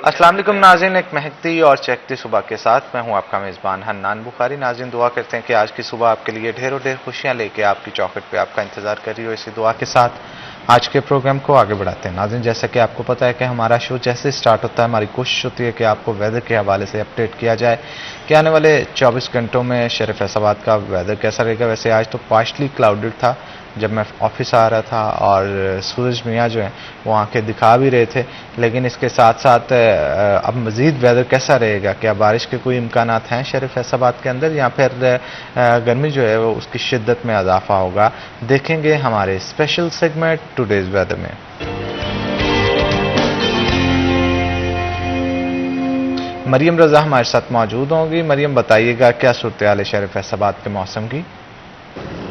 अस्सलाम वालेकुम नाज़रीन, एक महकती और चहकती सुबह के साथ मैं हूं आपका मेज़बान हन्नान बुखारी। नाज़रीन, दुआ करते हैं कि आज की सुबह आपके लिए ढेरों ढेर खुशियां लेके आपकी चौखट पे आपका इंतजार कर रही हो। इसी दुआ के साथ आज के प्रोग्राम को आगे बढ़ाते हैं। नाज़रीन, जैसा कि आपको पता है कि हमारा शो जैसे स्टार्ट होता है, हमारी कोशिश होती है कि आपको वेदर के हवाले से अपडेट किया जाए कि आने वाले 24 घंटों में शहर फैसलाबाद का वेदर कैसा रहेगा। वैसे आज तो पार्शली क्लाउडेड था जब मैं ऑफिस आ रहा था और सूरज मियाँ जो हैं वो आंखें दिखा भी रहे थे, लेकिन इसके साथ साथ अब मज़ीद वेदर कैसा रहेगा, क्या बारिश के कोई इम्कानात हैं शहर फैसलाबाद के अंदर या फिर गर्मी जो है वो उसकी शिद्दत में इजाफा होगा, देखेंगे हमारे स्पेशल सेगमेंट टुडेज वेदर में। मरियम रजा हमारे साथ मौजूद होंगी। मरियम, बताइएगा क्या सूरत हाल है शहर फैसलाबाद के मौसम की?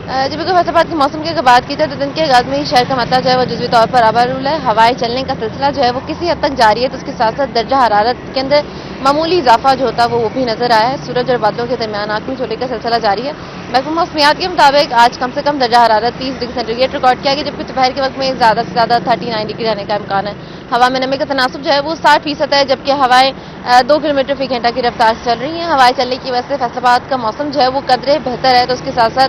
जी बिल्कुल, फैसलाबाद के मौसम की अगर बात की जाए तो दिन के आगाज में ही शहर का मतलब जो है वो जुज़वी तौर पर आबारूल है। हवाएं चलने का सिलसिला जो है वो किसी हद तक जारी है, तो उसके साथ साथ दर्जा हरारत के अंदर मामूली इजाफा जो होता है वो भी नजर आया है। सूरज और बादलों के दरमियान आंखों छोड़ने का सिलसिला जारी है। महकमा मौसमियात के मुताबिक आज कम से कम दर्जा हरारत 30 डिग्री सेंटीग्रेड रिकॉर्ड किया गया, जबकि दोपहर के वक्त में ज्यादा से ज्यादा 39 डिग्री रहने का इम्कान है। हवा में नमी का तनासुब जो है वो 60% है, जबकि हवाएं 2 किलोमीटर फी घंटा की रफ्तार से चल रही हैं। हवाएं चलने की वजह से फैसलाबाद का मौसम जो है वो कदरे बेहतर है, तो उसके साथ साथ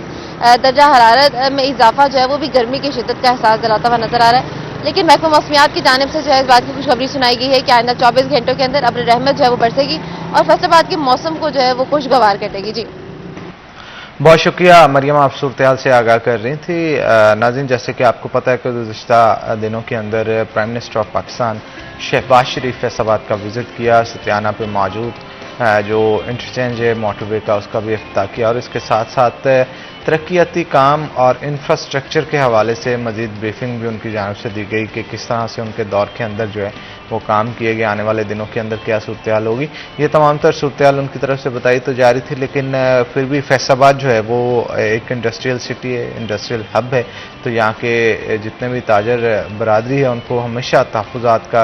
दर्जा हरारत में इजाफा जो है वो भी गर्मी की शिद्दत का एहसास दिलाता हुआ नजर आ रहा है। लेकिन महकमा मौसमियात की जानिब से जो है इस बात की खुशखबरी सुनाई गई है कि आइंदा 24 घंटों के अंदर अब्र रहमत जो है वो बरसेगी और फैसलाबाद के मौसम को जो है वो खुशगवार कर देगी। जी बहुत शुक्रिया मरियम, आप सूरत हाल से आगाह कर रही थी। नाज़रीन, जैसे कि आपको पता है कि गुज़िश्ता दिनों के अंदर prime minister of Pakistan Shehbaz Sharif Faisalabad का विजिट किया, सतियाना पे मौजूद जो इंटरचेंज है मोटरवे का उसका भी इफ्तिताह किया और इसके साथ साथ तरक्याती काम और इंफ्रास्ट्रक्चर के हवाले से मजीद ब्रीफिंग भी उनकी जानिब से दी गई कि किस तरह से उनके दौर के अंदर जो है वो काम किए गए, आने वाले दिनों के अंदर क्या सूरत हाल होगी। ये तमाम तर सूरत हाल उनकी तरफ से बताई तो जा रही थी, लेकिन फिर भी फैसलाबाद जो है वो एक इंडस्ट्रियल सिटी है, इंडस्ट्रियल हब है, तो यहाँ के जितने भी ताजर बरादरी है उनको हमेशा तहफ़्फ़ुज़ात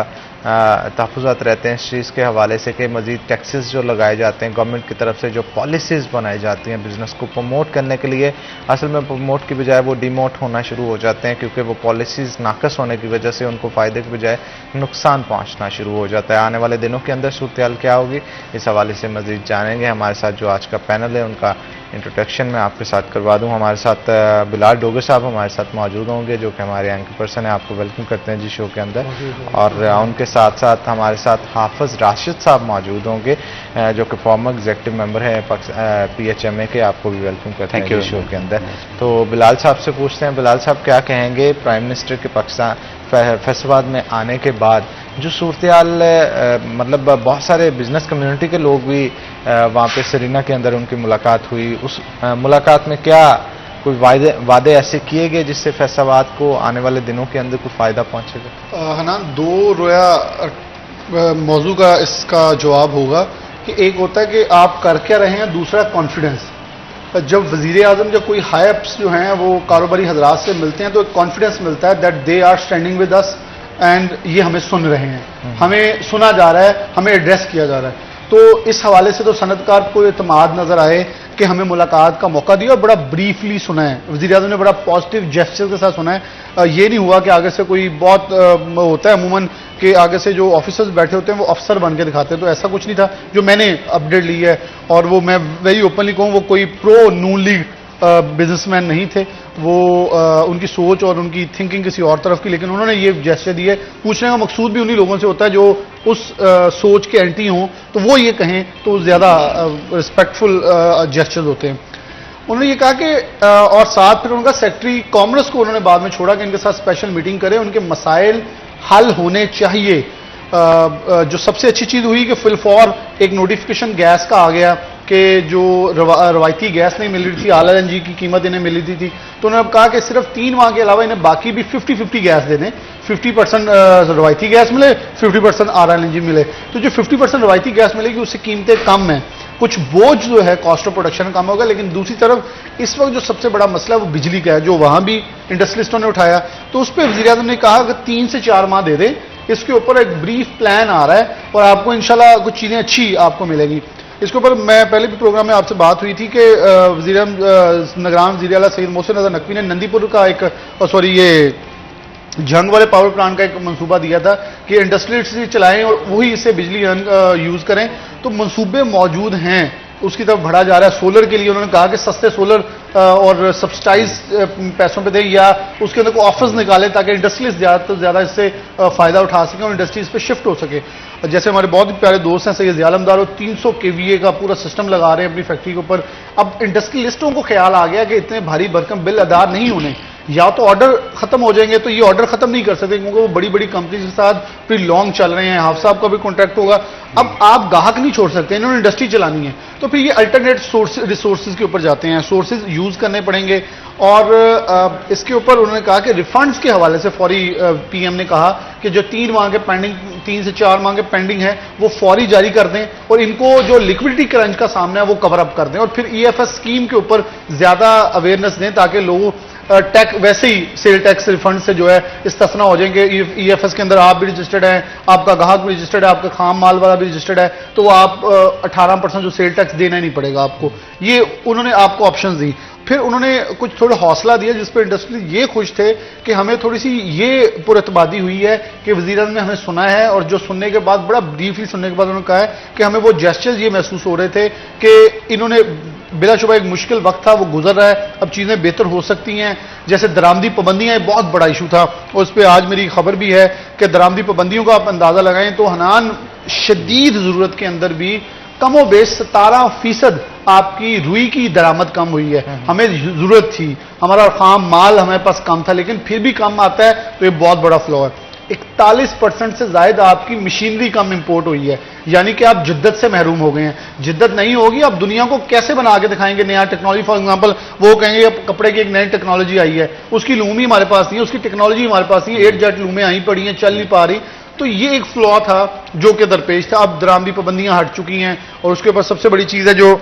रहते हैं इस चीज़ के हवाले से कि मज़ीद टैक्सेस जो लगाए जाते हैं गवर्नमेंट की तरफ से, जो पॉलिसीज़ बनाई जाती हैं बिज़नेस को प्रमोट करने के लिए, असल में प्रमोट की बजाय वो डिमोट होना शुरू हो जाते हैं, क्योंकि वो पॉलिसीज़ नाकस होने की वजह से उनको फ़ायदे की बजाय नुकसान पहुँचना शुरू हो जाता है। आने वाले दिनों के अंदर सूरत हाल क्या होगी, इस हवाले से मज़ीद जानेंगे। हमारे साथ जो आज का पैनल है उनका इंट्रोडक्शन मैं आपके साथ करवा दूं। हमारे साथ बिलाल डोगर साहब हमारे साथ मौजूद होंगे, जो कि हमारे एंकर पर्सन है, आपको वेलकम करते हैं जी शो के अंदर। और उनके साथ साथ हमारे साथ हाफिज राशिद साहब मौजूद होंगे, जो कि फॉर्मर एग्जीक्यूटिव मेंबर है PHMA के, आपको भी वेलकम करते हैं जी शो के अंदर। तो बिलाल साहब से पूछते हैं, बिलाल साहब क्या कहेंगे प्राइम मिनिस्टर के पाकिस्तान फैसलाबाद में आने के बाद जो सूरत हाल, मतलब बहुत सारे बिजनेस कम्युनिटी के लोग भी वहाँ पे सरीना के अंदर उनकी मुलाकात हुई, उस मुलाकात में क्या कोई वादे ऐसे किए गए जिससे फैसलाबाद को आने वाले दिनों के अंदर कोई फ़ायदा पहुँचेगा? हनान, दो रोया मौजू का इसका जवाब होगा कि एक होता है कि आप कर क्या रहे हैं, दूसरा कॉन्फिडेंस। जब वजीर आजम या कोई हाई अप्स जो हैं वो कारोबारी हजरात से मिलते हैं तो एक कॉन्फिडेंस मिलता है that they are standing with us and ये हमें सुन रहे हैं, हमें सुना जा रहा है, हमें एड्रेस किया जा रहा है। तो इस हवाले से तो सनतकार को एतमाद नजर आए कि हमें मुलाकात का मौका दिया और बड़ा ब्रीफली सुना है, वज़ीर आज़म ने बड़ा पॉजिटिव जेस्चर के साथ सुना है। ये नहीं हुआ कि आगे से कोई बहुत होता है अमूमन कि आगे से जो ऑफिसर्स बैठे होते हैं वो अफसर बन के दिखाते हैं, तो ऐसा कुछ नहीं था जो मैंने अपडेट ली है। और वो मैं वेरी ओपनली कहूँ, वो कोई प्रो नून लीग बिजनेसमैन नहीं थे, वो उनकी सोच और उनकी थिंकिंग किसी और तरफ की, लेकिन उन्होंने ये जेस्चर दिए। पूछने का मकसूद भी उन्हीं लोगों से होता है जो उस सोच के एंटी हों, तो वो ये कहें तो ज़्यादा रिस्पेक्टफुल जेस्चर्स होते हैं। उन्होंने ये कहा कि और साथ फिर उनका सेक्रेटरी कॉमर्स को उन्होंने बाद में छोड़ा कि इनके साथ स्पेशल मीटिंग करें, उनके मसाइल हल होने चाहिए। जो सबसे अच्छी चीज़ हुई कि फिलफॉर एक नोटिफिकेशन गैस का आ गया कि जो रवायती गैस नहीं मिल रही थी, LNG की कीमत इन्हें मिल रही थी, तो उन्होंने कहा कि सिर्फ 3 माह के अलावा इन्हें बाकी भी 50-50 गैस दे दें, 50% रवायती गैस मिले, 50% LNG मिले। तो जो 50% रवायती गैस मिलेगी उससे कीमतें कम हैं, कुछ बोझ जो है कॉस्ट ऑफ प्रोडक्शन कम होगा। लेकिन दूसरी तरफ इस वक्त जो सबसे बड़ा मसला है वो बिजली का है, जो वहां भी इंडस्ट्रियलिस्टों ने उठाया, तो उस पर वज़ीर आज़म ने कहा कि 3 से 4 माह दे दें, इसके ऊपर एक ब्रीफ प्लान आ रहा है और आपको इंशाल्लाह कुछ चीजें अच्छी आपको मिलेगी। इसके ऊपर मैं पहले भी प्रोग्राम में आपसे बात हुई थी कि निगरान वज़ीर आला सैयद मोहसिन नज़र नकवी ने नंदीपुर का एक जंग वाले पावर प्लांट का एक मंसूबा दिया था कि इंडस्ट्रियलिस्ट चलाएं और वही इससे बिजली यूज करें, तो मंसूबे मौजूद हैं, उसकी तरफ बढ़ा जा रहा है। सोलर के लिए उन्होंने कहा कि सस्ते सोलर और सब्सिडाइज पैसों पे दें या उसके अंदर को ऑफर्स निकालें ताकि इंडस्ट्रियलिस्ट ज़्यादा से ज़्यादा इससे फायदा उठा सकें और इंडस्ट्रीज पे शिफ्ट हो सके। जैसे हमारे बहुत ही प्यारे दोस्त हैं सैयद आलमदार, वो 300 kVA का पूरा सिस्टम लगा रहे हैं अपनी फैक्ट्री के ऊपर। अब इंडस्ट्रियलिस्टों को ख्याल आ गया कि इतने भारी भरकम बिल अदा नहीं होने, या तो ऑर्डर खत्म हो जाएंगे, तो ये ऑर्डर खत्म नहीं कर सकते क्योंकि वो बड़ी बड़ी कंपनी के साथ प्री लॉन्ग चल रहे हैं, हाफ साहब का भी कॉन्ट्रैक्ट होगा। अब आप ग्राहक नहीं छोड़ सकते, इन्होंने इंडस्ट्री चलानी है, तो फिर ये अल्टरनेट रिसोर्सेज के ऊपर जाते हैं, सोर्सेज यूज करने पड़ेंगे। और इसके ऊपर उन्होंने कहा कि रिफंड्स के हवाले से फौरी, पीएम ने कहा कि जो 3 मांगे पेंडिंग, 3 से 4 मांगे पेंडिंग है, वो फौरी जारी कर दें और इनको जो लिक्विडिटी क्रंच का सामना है वो कवर अप कर दें, और फिर ईएफएस स्कीम के ऊपर ज्यादा अवेयरनेस दें ताकि लोग टैक्स, वैसे ही सेल टैक्स रिफंड से जो है इस्तिस्ना हो जाएंगे। ईएफएस के अंदर आप भी रजिस्टर्ड हैं, आपका ग्राहक भी रजिस्टर्ड है, आपका खाम माल वाला भी रजिस्टर्ड है, तो आप 18% जो सेल टैक्स देना ही नहीं पड़ेगा आपको। ये उन्होंने आपको ऑप्शंस दी। फिर उन्होंने कुछ थोड़ा हौसला दिया जिस पर इंडस्ट्री ये खुश थे कि हमें थोड़ी सी ये पुरतबादी हुई है कि वज़ीर-ए-आज़म ने हमें सुना है, और जो सुनने के बाद, बड़ा ब्रीफली सुनने के बाद उन्होंने कहा है कि हमें वो जेस्चर्स ये महसूस हो रहे थे कि इन्होंने बिलाशुबा एक मुश्किल वक्त था वो गुजर रहा है, अब चीजें बेहतर हो सकती हैं। जैसे दरामदी पाबंदियां एक बहुत बड़ा इशू था, और उस पर आज मेरी खबर भी है कि दरामदी पाबंदियों का आप अंदाजा लगाएं तो हनान शदीद जरूरत के अंदर भी कमो बेश 17% आपकी रुई की दरामद कम हुई है। हमें जरूरत थी, हमारा खाम माल हमारे पास कम था, लेकिन फिर भी कम आता है, तो ये बहुत बड़ा फ्लॉ है। 41% से ज्यादा आपकी मशीनरी कम इंपोर्ट हुई है, यानी कि आप जिद्दत से महरूम हो गए हैं। जिद्दत नहीं होगी, आप दुनिया को कैसे बना के दिखाएंगे नया टेक्नोलॉजी? फॉर एग्जांपल वो कहेंगे अब कपड़े की एक नई टेक्नोलॉजी आई है, उसकी लूम ही हमारे पास नहीं है, उसकी टेक्नोलॉजी हमारे पास नहीं है, 8 जेट लूमें आई पड़ी हैं, चल नहीं पा रही। तो ये एक फ्लॉ था जो कि दरपेश था। अब दरामदी पाबंदियां हट चुकी हैं, और उसके ऊपर सबसे बड़ी चीज है जो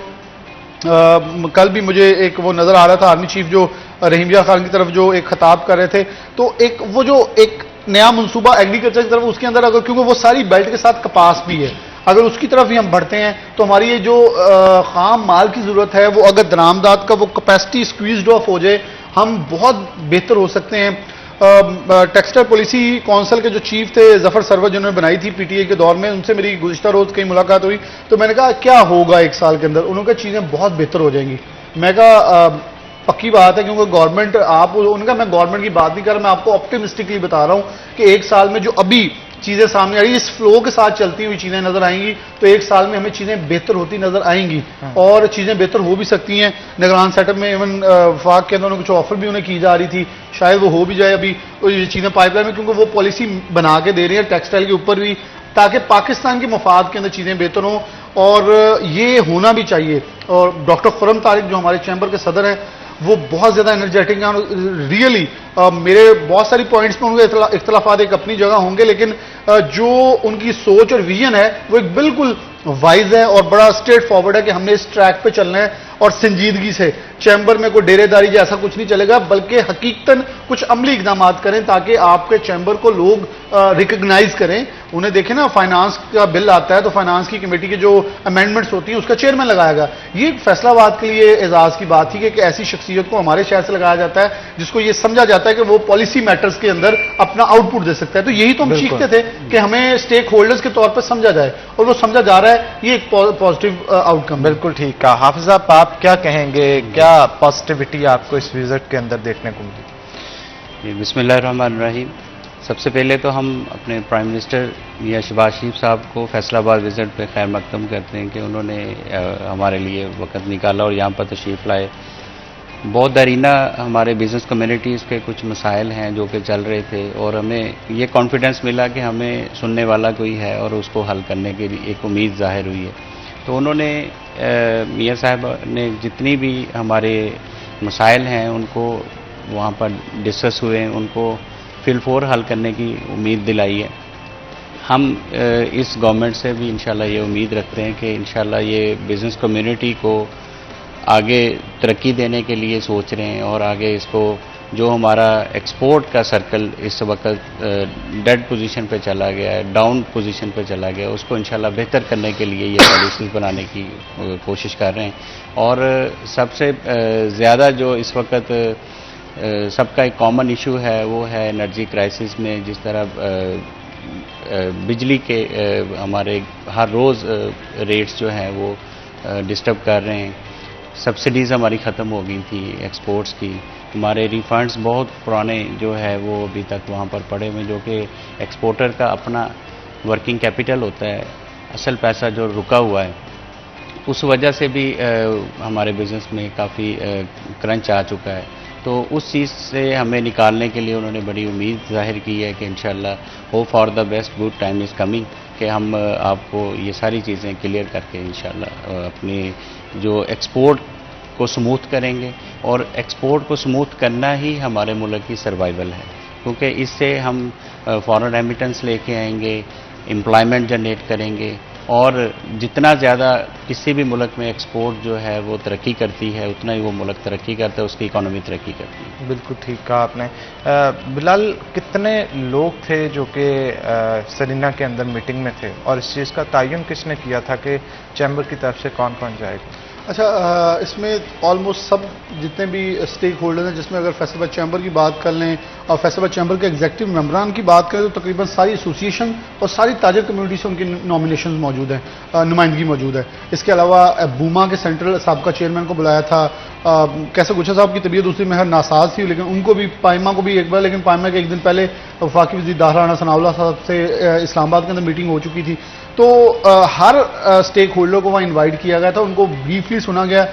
कल भी मुझे एक वो नजर आ रहा था, आर्मी चीफ जो रहीमिया खान की तरफ जो एक खिताब कर रहे थे, तो एक वो जो एक नया मंसूबा एग्रीकल्चर की तरफ, उसके अंदर अगर, क्योंकि वो सारी बेल्ट के साथ कपास भी है, अगर उसकी तरफ भी हम बढ़ते हैं तो हमारी ये जो खाम माल की जरूरत है, वो अगर दरामदात का वो कैपेसिटी स्क्वीज्ड ऑफ हो जाए, हम बहुत बेहतर हो सकते हैं। टेक्सटाइल पॉलिसी काउंसिल के जो चीफ थे जफर सरवर, जिन्होंने बनाई थी पीटीए के दौर में, उनसे मेरी गुज़िश्ता रोज कहीं मुलाकात हुई, तो मैंने कहा क्या होगा 1 साल के अंदर? उन्होंने कहा चीजें बहुत बेहतर हो जाएंगी। मैं कहा पक्की बात है, क्योंकि गवर्नमेंट, आप उनका, मैं गवर्नमेंट की बात नहीं कर रहा, मैं आपको ऑप्टिमिस्टिकली बता रहा हूं कि 1 साल में जो अभी चीजें सामने आ रही, इस फ्लो के साथ चलती हुई चीजें नजर आएंगी, तो 1 साल में हमें चीजें बेहतर होती नजर आएंगी, और चीजें बेहतर हो भी सकती हैं। निगरान सेटअप में इवन वफाक के अंदर कुछ ऑफर भी उन्हें की जा रही थी, शायद वो हो भी जाए अभी, तो ये चीजें पाइपलाइन में, क्योंकि वो पॉलिसी बना के दे रही है टेक्सटाइल के ऊपर भी, ताकि पाकिस्तान के मफाद के अंदर चीजें बेहतर हों, और ये होना भी चाहिए। और डॉक्टर खुर्रम तारिक जो हमारे चैम्बर के सदर हैं, वो बहुत ज्यादा एनर्जेटिक हैं, रियली मेरे बहुत सारी पॉइंट्स में उनके इख्तलाफात एक अपनी जगह होंगे, लेकिन जो उनकी सोच और विजन है वो एक बिल्कुल वाइज है और बड़ा स्ट्रेट फॉरवर्ड है कि हमने इस ट्रैक पे चलना है, और संजीदगी से। चैम्बर में कोई डेरेदारी जैसा कुछ नहीं चलेगा, बल्कि हकीकतन कुछ अमली इकदाम करें ताकि आपके चैम्बर को लोग रिकग्नाइज करें। उन्हें देखें ना, फाइनेंस का बिल आता है तो फाइनेंस की कमेटी के जो अमेंडमेंट्स होती हैं उसका चेयरमैन लगाएगा। ये फैसलाबाद के लिए एजाज की बात थी कि ऐसी शख्सियत को हमारे शहर से लगाया जाता है जिसको ये समझा जाता है कि वो पॉलिसी मैटर्स के अंदर अपना आउटपुट दे सकता है। तो यही तो हम सीखते थे कि हमें स्टेक होल्डर्स के तौर पर समझा जाए, और वो समझा जा रहा है, ये एक पॉजिटिव आउटकम। बिल्कुल ठीक कहा। हाफिज साहब, आप क्या कहेंगे, क्या पॉजिटिविटी आपको इस विजिट के अंदर देखने को मिली? बिस्मिल्लाहिर्रहमानिर्रहीम। सबसे पहले तो हम अपने प्राइम मिनिस्टर मियां शहबाज शरीफ साहब को फैसलाबाद विजिट पे खैर मकदम करते हैं कि उन्होंने हमारे लिए वक्त निकाला और यहाँ पर तशरीफ़ लाए। बहुत दरीना हमारे बिज़नेस कम्युनिटीज़ के कुछ मसाइल हैं जो कि चल रहे थे, और हमें ये कॉन्फिडेंस मिला कि हमें सुनने वाला कोई है और उसको हल करने की एक उम्मीद ज़ाहिर हुई है। तो उन्होंने मियां साहब ने जितनी भी हमारे मसाइल हैं उनको वहाँ पर डिस्कस हुए, उनको फिलफोर हल करने की उम्मीद दिलाई है। हम इस गवर्नमेंट से भी इंशाल्लाह ये उम्मीद रखते हैं कि इंशाल्लाह ये बिज़नेस कम्युनिटी को आगे तरक्की देने के लिए सोच रहे हैं, और आगे इसको जो हमारा एक्सपोर्ट का सर्कल इस वक्त डेड पोजीशन पे चला गया है, डाउन पोजीशन पे चला गया, उसको इंशाल्लाह बेहतर करने के लिए ये पॉलिसीज बनाने की कोशिश कर रहे हैं। और सबसे ज़्यादा जो इस वक्त सबका एक कॉमन इशू है, वो है एनर्जी क्राइसिस में जिस तरह बिजली के हमारे हर रोज़ रेट्स जो हैं वो डिस्टर्ब कर रहे हैं। सब्सिडीज़ हमारी ख़त्म हो गई थी एक्सपोर्ट्स की, हमारे रिफंड्स बहुत पुराने जो है वो अभी तक वहाँ पर पड़े हुए, जो कि एक्सपोर्टर का अपना वर्किंग कैपिटल होता है, असल पैसा जो रुका हुआ है, उस वजह से भी हमारे बिज़नेस में काफ़ी क्रंच आ चुका है। तो उस चीज़ से हमें निकालने के लिए उन्होंने बड़ी उम्मीद ज़ाहिर की है कि इंशाल्लाह hope for the best, good time is coming, कि हम आपको ये सारी चीज़ें क्लियर करके इंशाल्लाह अपने जो एक्सपोर्ट को स्मूथ करेंगे, और एक्सपोर्ट को स्मूथ करना ही हमारे मुल्क की सर्वाइवल है, क्योंकि इससे हम फॉरेन रेमिटेंस लेके आएंगे, एम्प्लॉयमेंट जनरेट करेंगे, और जितना ज़्यादा किसी भी मुल्क में एक्सपोर्ट जो है वो तरक्की करती है, उतना ही वो मुल्क तरक्की करता है, उसकी इकॉनमी तरक्की करती है। बिल्कुल ठीक कहा आपने। बिलाल, कितने लोग थे जो कि सरीना के अंदर मीटिंग में थे, और इस चीज़ का तयन किसने किया था कि चैम्बर की तरफ से कौन कौन जाएगा? अच्छा, इसमें ऑलमोस्ट सब जितने भी स्टेक होल्डर्स हैं, जिसमें अगर फैसलाबाद चैम्बर की बात कर लें और फैसलाबाद चैम्बर के एग्जीक्यूटिव मेंबरान की बात करें, तो तकरीबन सारी एसोसिएशन और सारी ताजर कम्युनिटी से उनकी नॉमिनेशन मौजूद है, नुमाइंदगी मौजूद है। इसके अलावा बूमा के सेंट्रल साबका चेयरमैन को बुलाया था। कैसे गुच्छा साहब की तबीयत दूसरी में नासाज थी, लेकिन उनको भी, पाइमा को भी एक बार, लेकिन पाइमा के एक दिन पहले वफाकी वज़ीर दाहिर राना सनाउल्लाह साहब से इस्लामाबाद के अंदर मीटिंग हो चुकी थी। तो हर स्टेक होल्डर को वहाँ इनवाइट किया गया था, उनको ब्रीफली सुना गया।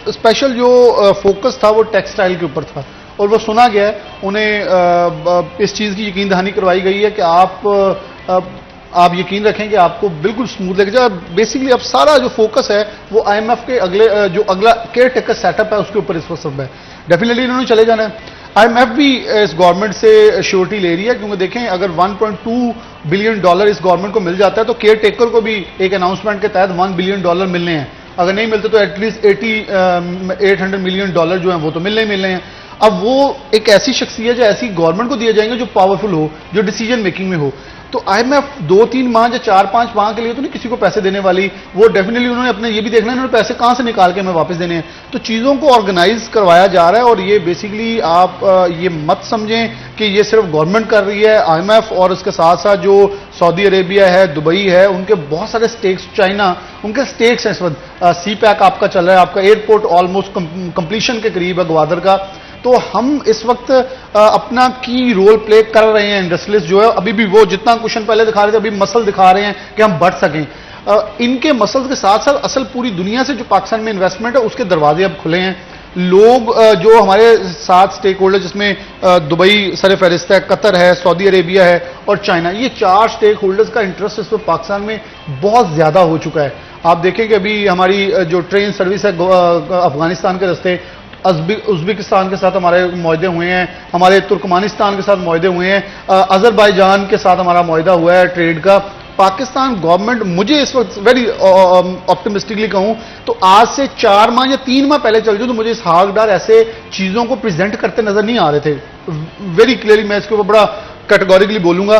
स्पेशल जो फोकस था वो टेक्सटाइल के ऊपर था, और वो सुना गया है। उन्हें इस चीज़ की यकीन दहानी करवाई गई है कि आप यकीन रखें कि आपको बिल्कुल स्मूथ लगेगा। बेसिकली अब सारा जो फोकस है वो IMF के अगला केयर टेकर सेटअप है उसके ऊपर इस वक्त सब है। डेफिनेटली इन्होंने चले जाना है। IMF भी इस गवर्नमेंट से श्योरिटी ले रही है, क्योंकि देखें अगर $1.2 बिलियन इस गवर्नमेंट को मिल जाता है तो केयर टेकर को भी एक अनाउंसमेंट के तहत $1 बिलियन मिलने हैं। अगर नहीं मिलते तो एटलीस्ट $800 मिलियन जो हैं वो तो मिलने ही मिलने हैं। अब वो एक ऐसी शख्सियत जो ऐसी गवर्नमेंट को दिए जाएंगे जो पावरफुल हो, जो डिसीजन मेकिंग में हो। तो IMF 2-3 माह या 4-5 माह के लिए तो नहीं किसी को पैसे देने वाली, वो डेफिनेटली उन्होंने अपने ये भी देखना है इन्होंने पैसे कहां से निकाल के हमें वापस देने हैं। तो चीज़ों को ऑर्गेनाइज करवाया जा रहा है, और ये बेसिकली आप ये मत समझें कि ये सिर्फ गवर्नमेंट कर रही है। IMF और उसके साथ साथ जो सऊदी अरेबिया है, दुबई है, उनके बहुत सारे स्टेक्स, चाइना, उनके स्टेक्स हैं इस वक्त। CPEC आपका चल रहा है, आपका एयरपोर्ट ऑलमोस्ट कंप्लीशन के करीब है ग्वादर का। तो हम इस वक्त अपना की रोल प्ले कर रहे हैं। इंडस्ट्रियलिस्ट जो है अभी भी वो जितना क्वेश्चन पहले दिखा रहे थे, अभी मसल दिखा रहे हैं कि हम बढ़ सकें। इनके मसल्स के साथ साथ असल पूरी दुनिया से जो पाकिस्तान में इन्वेस्टमेंट है उसके दरवाजे अब खुले हैं। लोग जो हमारे साथ स्टेक होल्डर, जिसमें दुबई सर फहरिस्त है, कतर है, सऊदी अरेबिया है और चाइना, ये 4 स्टेक होल्डर्स का इंटरेस्ट इस वक्त पाकिस्तान में बहुत ज्यादा हो चुका है। आप देखें कि अभी हमारी जो ट्रेन सर्विस है अफगानिस्तान के रास्ते, उज़्बेकिस्तान के साथ हमारे मुआहदे हुए हैं, हमारे तुर्कमानिस्तान के साथ मुआहदे हुए हैं, अजरबैजान के साथ हमारा मुआहदा हुआ है ट्रेड का। पाकिस्तान गवर्नमेंट, मुझे इस वक्त वेरी ऑप्टिमिस्टिकली कहूं तो आज से 4 माह या 3 माह पहले चल जाऊं तो मुझे इस हाकदार ऐसे चीजों को प्रेजेंट करते नजर नहीं आ रहे थे। वेरी क्लियरली मैं इसके ऊपर बड़ा कैटेगोरिकली बोलूंगा।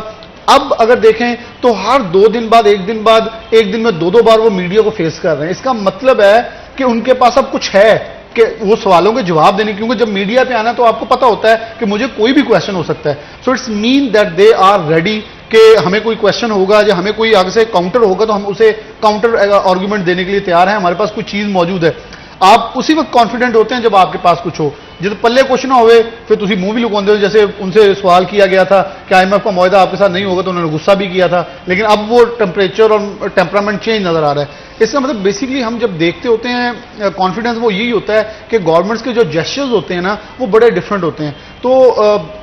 अब अगर देखें तो हर 2 दिन बाद, एक दिन में 2-2 बार वो मीडिया को फेस कर रहे हैं। इसका मतलब है कि उनके पास अब कुछ है कि वो सवालों के जवाब देने, क्योंकि जब मीडिया पे आना तो आपको पता होता है कि मुझे कोई भी क्वेश्चन हो सकता है। So it's mean that they are ready कि हमें कोई क्वेश्चन होगा या हमें कोई आगे से काउंटर होगा तो हम उसे काउंटर आर्गुमेंट देने के लिए तैयार हैं। हमारे पास कोई चीज मौजूद है। आप उसी वक्त कॉन्फिडेंट होते हैं जब आपके पास कुछ हो। जब पल्ले कुछ ना होवे फिर तुम मुंह भी लुकाते हो। जैसे उनसे सवाल किया गया था कि IMF का मुआहदा आपके साथ नहीं होगा तो उन्होंने गुस्सा भी किया था, लेकिन अब वो टेम्परेचर और टेम्परामेंट चेंज नजर आ रहा है। इसका मतलब बेसिकली हम जब देखते होते हैं कॉन्फिडेंस, वो यही होता है कि गवर्नमेंट्स के जो जेस्चर्स होते हैं ना वो बड़े डिफरेंट होते हैं। तो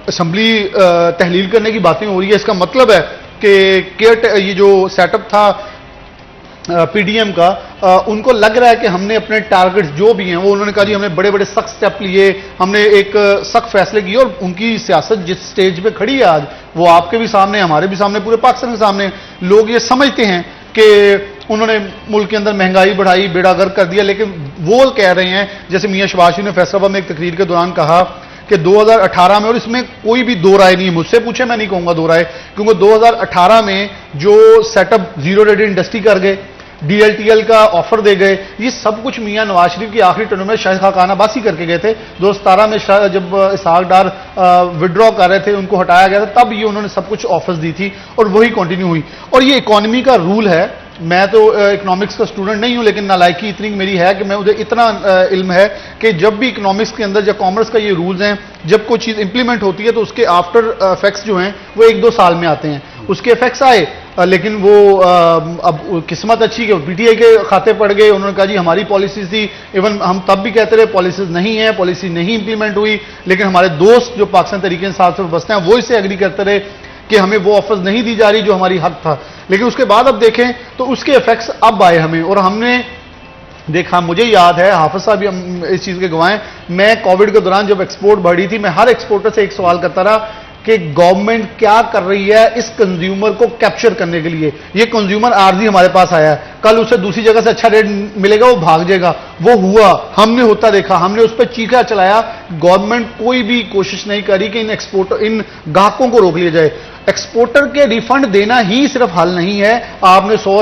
असेंबली तहलील करने की बातें हो रही है, इसका मतलब है कि ये जो सेटअप था PDM का, उनको लग रहा है कि हमने अपने टारगेट्स जो भी हैं वो, उन्होंने कहा जी हमने बड़े बड़े सख्त स्टेप लिए, हमने एक सख्त फैसले किए, और उनकी सियासत जिस स्टेज पे खड़ी है आज वो आपके भी सामने, हमारे भी सामने, पूरे पाकिस्तान के सामने। लोग ये समझते हैं कि उन्होंने मुल्क के अंदर महंगाई बढ़ाई, बेड़ा गर्क कर दिया, लेकिन वो कह रहे हैं, जैसे मियां शहबाज शरीफ ने फैसलाबाद में एक तकरीर के दौरान कहा कि 2018 में, और इसमें कोई भी दो राय नहीं है, मुझसे पूछे मैं नहीं कहूंगा दो राय, क्योंकि 2018 में जो सेटअप जीरो रेट इंडस्ट्री कर गए, DLTL का ऑफर दे गए। ये सब कुछ मियां नवाज शरीफ की आखिरी टर्म में शायद खाना बासी करके गए थे। 2017 में जब इसहाक डार विड्रॉ कर रहे थे, उनको हटाया गया था, तब ये उन्होंने सब कुछ ऑफर्स दी थी और वही कंटिन्यू हुई। और ये इकोनॉमी का रूल है। मैं तो इकोनॉमिक्स का स्टूडेंट नहीं हूं, लेकिन नालायकी इतनी मेरी है कि मैं मुझे इतना इल्म है कि जब भी इकोनॉमिक्स के अंदर या कॉमर्स का ये रूल्स हैं, जब कोई चीज इंप्लीमेंट होती है तो उसके आफ्टर इफेक्ट्स जो हैं वो 1-2 साल में आते हैं। उसके इफेक्ट्स आए, लेकिन वो अब किस्मत अच्छी कि PTI के खाते पड़ गए। उन्होंने कहा जी हमारी पॉलिसीज थी, इवन हम तब भी कहते रहे पॉलिसीज नहीं है, पॉलिसी नहीं इंप्लीमेंट हुई, लेकिन हमारे दोस्त जो पाकिस्तान तहरीक इंसाफ से बसते हैं वो इससे एग्री करते रहे कि हमें वो ऑफर्स नहीं दी जा रही जो हमारी हक था। लेकिन उसके बाद अब देखें तो उसके इफेक्ट्स अब आए हमें, और हमने देखा, मुझे याद है, हाफिज साहब भी इस चीज के गवाह हैं, मैं कोविड के दौरान जब एक्सपोर्ट बढ़ी थी, मैं हर एक्सपोर्टर से एक सवाल करता रहा कि गवर्नमेंट क्या कर रही है इस कंज्यूमर को कैप्चर करने के लिए। ये कंज्यूमर आरजी हमारे पास आया है, कल उसे दूसरी जगह से अच्छा रेट मिलेगा, वो भाग जाएगा। वो हुआ, हमने होता देखा, हमने उस पर चीखा चलाया। गवर्नमेंट कोई भी कोशिश नहीं करी कि इन ग्राहकों को रोक लिया जाए। एक्सपोर्टर के रिफंड देना ही सिर्फ हल नहीं है। आपने 100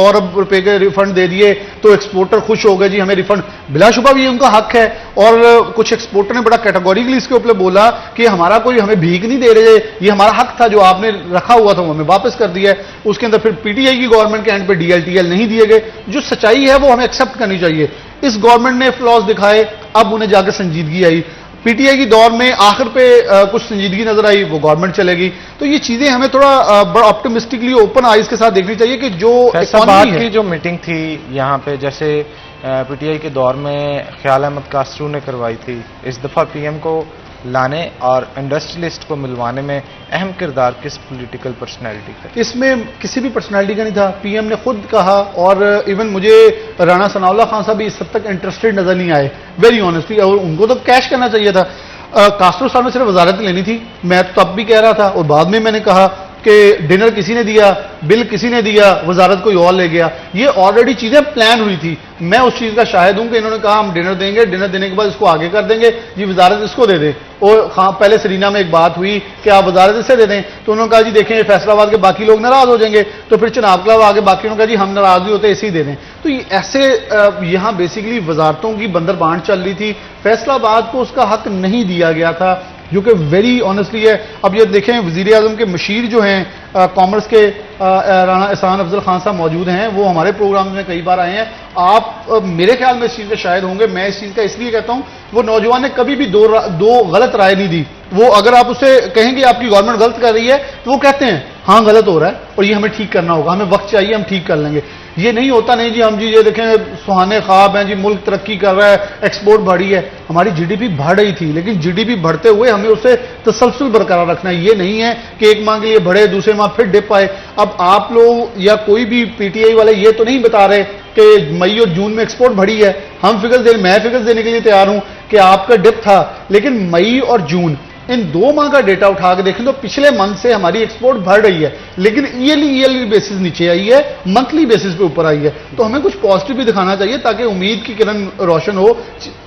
अरब रुपए के रिफंड दे दिए तो एक्सपोर्टर खुश हो गए, जी हमें रिफंड, बिलाशुबा भी उनका हक है। और कुछ एक्सपोर्टर ने बड़ा कैटेगोरिकली इसके ऊपर बोला कि हमारा कोई हमें भीख नहीं दे रहे, ये हमारा हक था, जो आपने रखा हुआ था वो हमें वापस कर दिया है। उसके अंदर फिर PTI की गवर्नमेंट के एंड पे DLTL नहीं दिए गए। जो सच्चाई है वो हमें एक्सेप्ट करनी चाहिए। इस गवर्नमेंट ने फ्लॉज दिखाए, अब उन्हें जाकर संजीदगी आई। PTI की दौर में आखिर पे कुछ संजीदगी नजर आई, वो गवर्नमेंट चलेगी। तो ये चीजें हमें थोड़ा बड़ा ऑप्टिमिस्टिकली ओपन आइज के साथ देखनी चाहिए कि जो फैसलाबाद की जो मीटिंग थी यहाँ पे, जैसे PTI के दौर में ख्याल अहमद कासरू ने करवाई थी, इस दफा PM को लाने और इंडस्ट्रियलिस्ट को मिलवाने में अहम किरदार किस पॉलिटिकल पर्सनैलिटी का? इसमें किसी भी पर्सनैलिटी का नहीं था। PM ने खुद कहा, और इवन मुझे राना सनाउल्लाह खान साहब भी इस हद तक इंटरेस्टेड नजर नहीं आए, वेरी ऑनेस्टली। और उनको तो कैश करना चाहिए था। कास्ट्रो साहब ने सिर्फ वजारत लेनी थी। मैं तो तब भी कह रहा था और बाद में मैंने कहा कि डिनर किसी ने दिया, बिल किसी ने दिया, वजारत कोई और ले गया। ये ऑलरेडी चीजें प्लान हुई थी। मैं उस चीज का शाहिद हूं कि इन्होंने कहा हम डिनर देंगे, डिनर देने के बाद इसको आगे कर देंगे, जी वजारत इसको दे दें। और हाँ, पहले सरीना में एक बात हुई कि आप वजारत इसे दे दें, तो उन्होंने कहा जी देखें फैसलाबाद के बाकी लोग नाराज हो जाएंगे। तो फिर चनाब क्लब आगे बाकी उन्होंने कहा जी हम नाराज भी होते इसे ही दे दें। तो ये ऐसे यहां बेसिकली वजारतों की बंदर बांट चल रही थी। फैसलाबाद को उसका हक नहीं दिया गया था, जो कि वेरी ऑनेस्टली है। अब ये देखें, वजीर आजम के मशीर जो हैं कॉमर्स के राना एहसान अफजल खान साहब मौजूद हैं, वो हमारे प्रोग्राम में कई बार आए हैं। आप मेरे ख्याल में इस चीज के शायद होंगे। मैं इस चीज का इसलिए कहता हूं, वो नौजवान ने कभी भी दो गलत राय नहीं दी। वो अगर आप उसे कहेंगे आपकी गवर्नमेंट गलत कर रही है, तो वो कहते हैं हाँ गलत हो रहा है और ये हमें ठीक करना होगा, हमें वक्त चाहिए, हम ठीक कर लेंगे। ये नहीं होता, नहीं जी हम जी ये देखें सुहाने ख्वाब हैं जी, मुल्क तरक्की कर रहा है, एक्सपोर्ट बढ़ी है। हमारी GDP बढ़ रही थी, लेकिन GDP बढ़ते हुए हमें उसे तसलसल बरकरार रखना है। ये नहीं है कि एक माह के लिए बढ़े, दूसरे माह फिर डिप आए। अब आप लोग या कोई भी PTI वाले ये तो नहीं बता रहे कि मई और जून में एक्सपोर्ट बढ़ी है। हम मैं फिगर्स देने के लिए तैयार हूं कि आपका डिप था, लेकिन मई और जून इन 2 माह का डेटा उठा के देखें तो पिछले मंथ से हमारी एक्सपोर्ट बढ़ रही है, लेकिन ईयरली बेसिस नीचे आई है, मंथली बेसिस पे ऊपर आई है। तो हमें कुछ पॉजिटिव भी दिखाना चाहिए ताकि उम्मीद की किरण रोशन हो।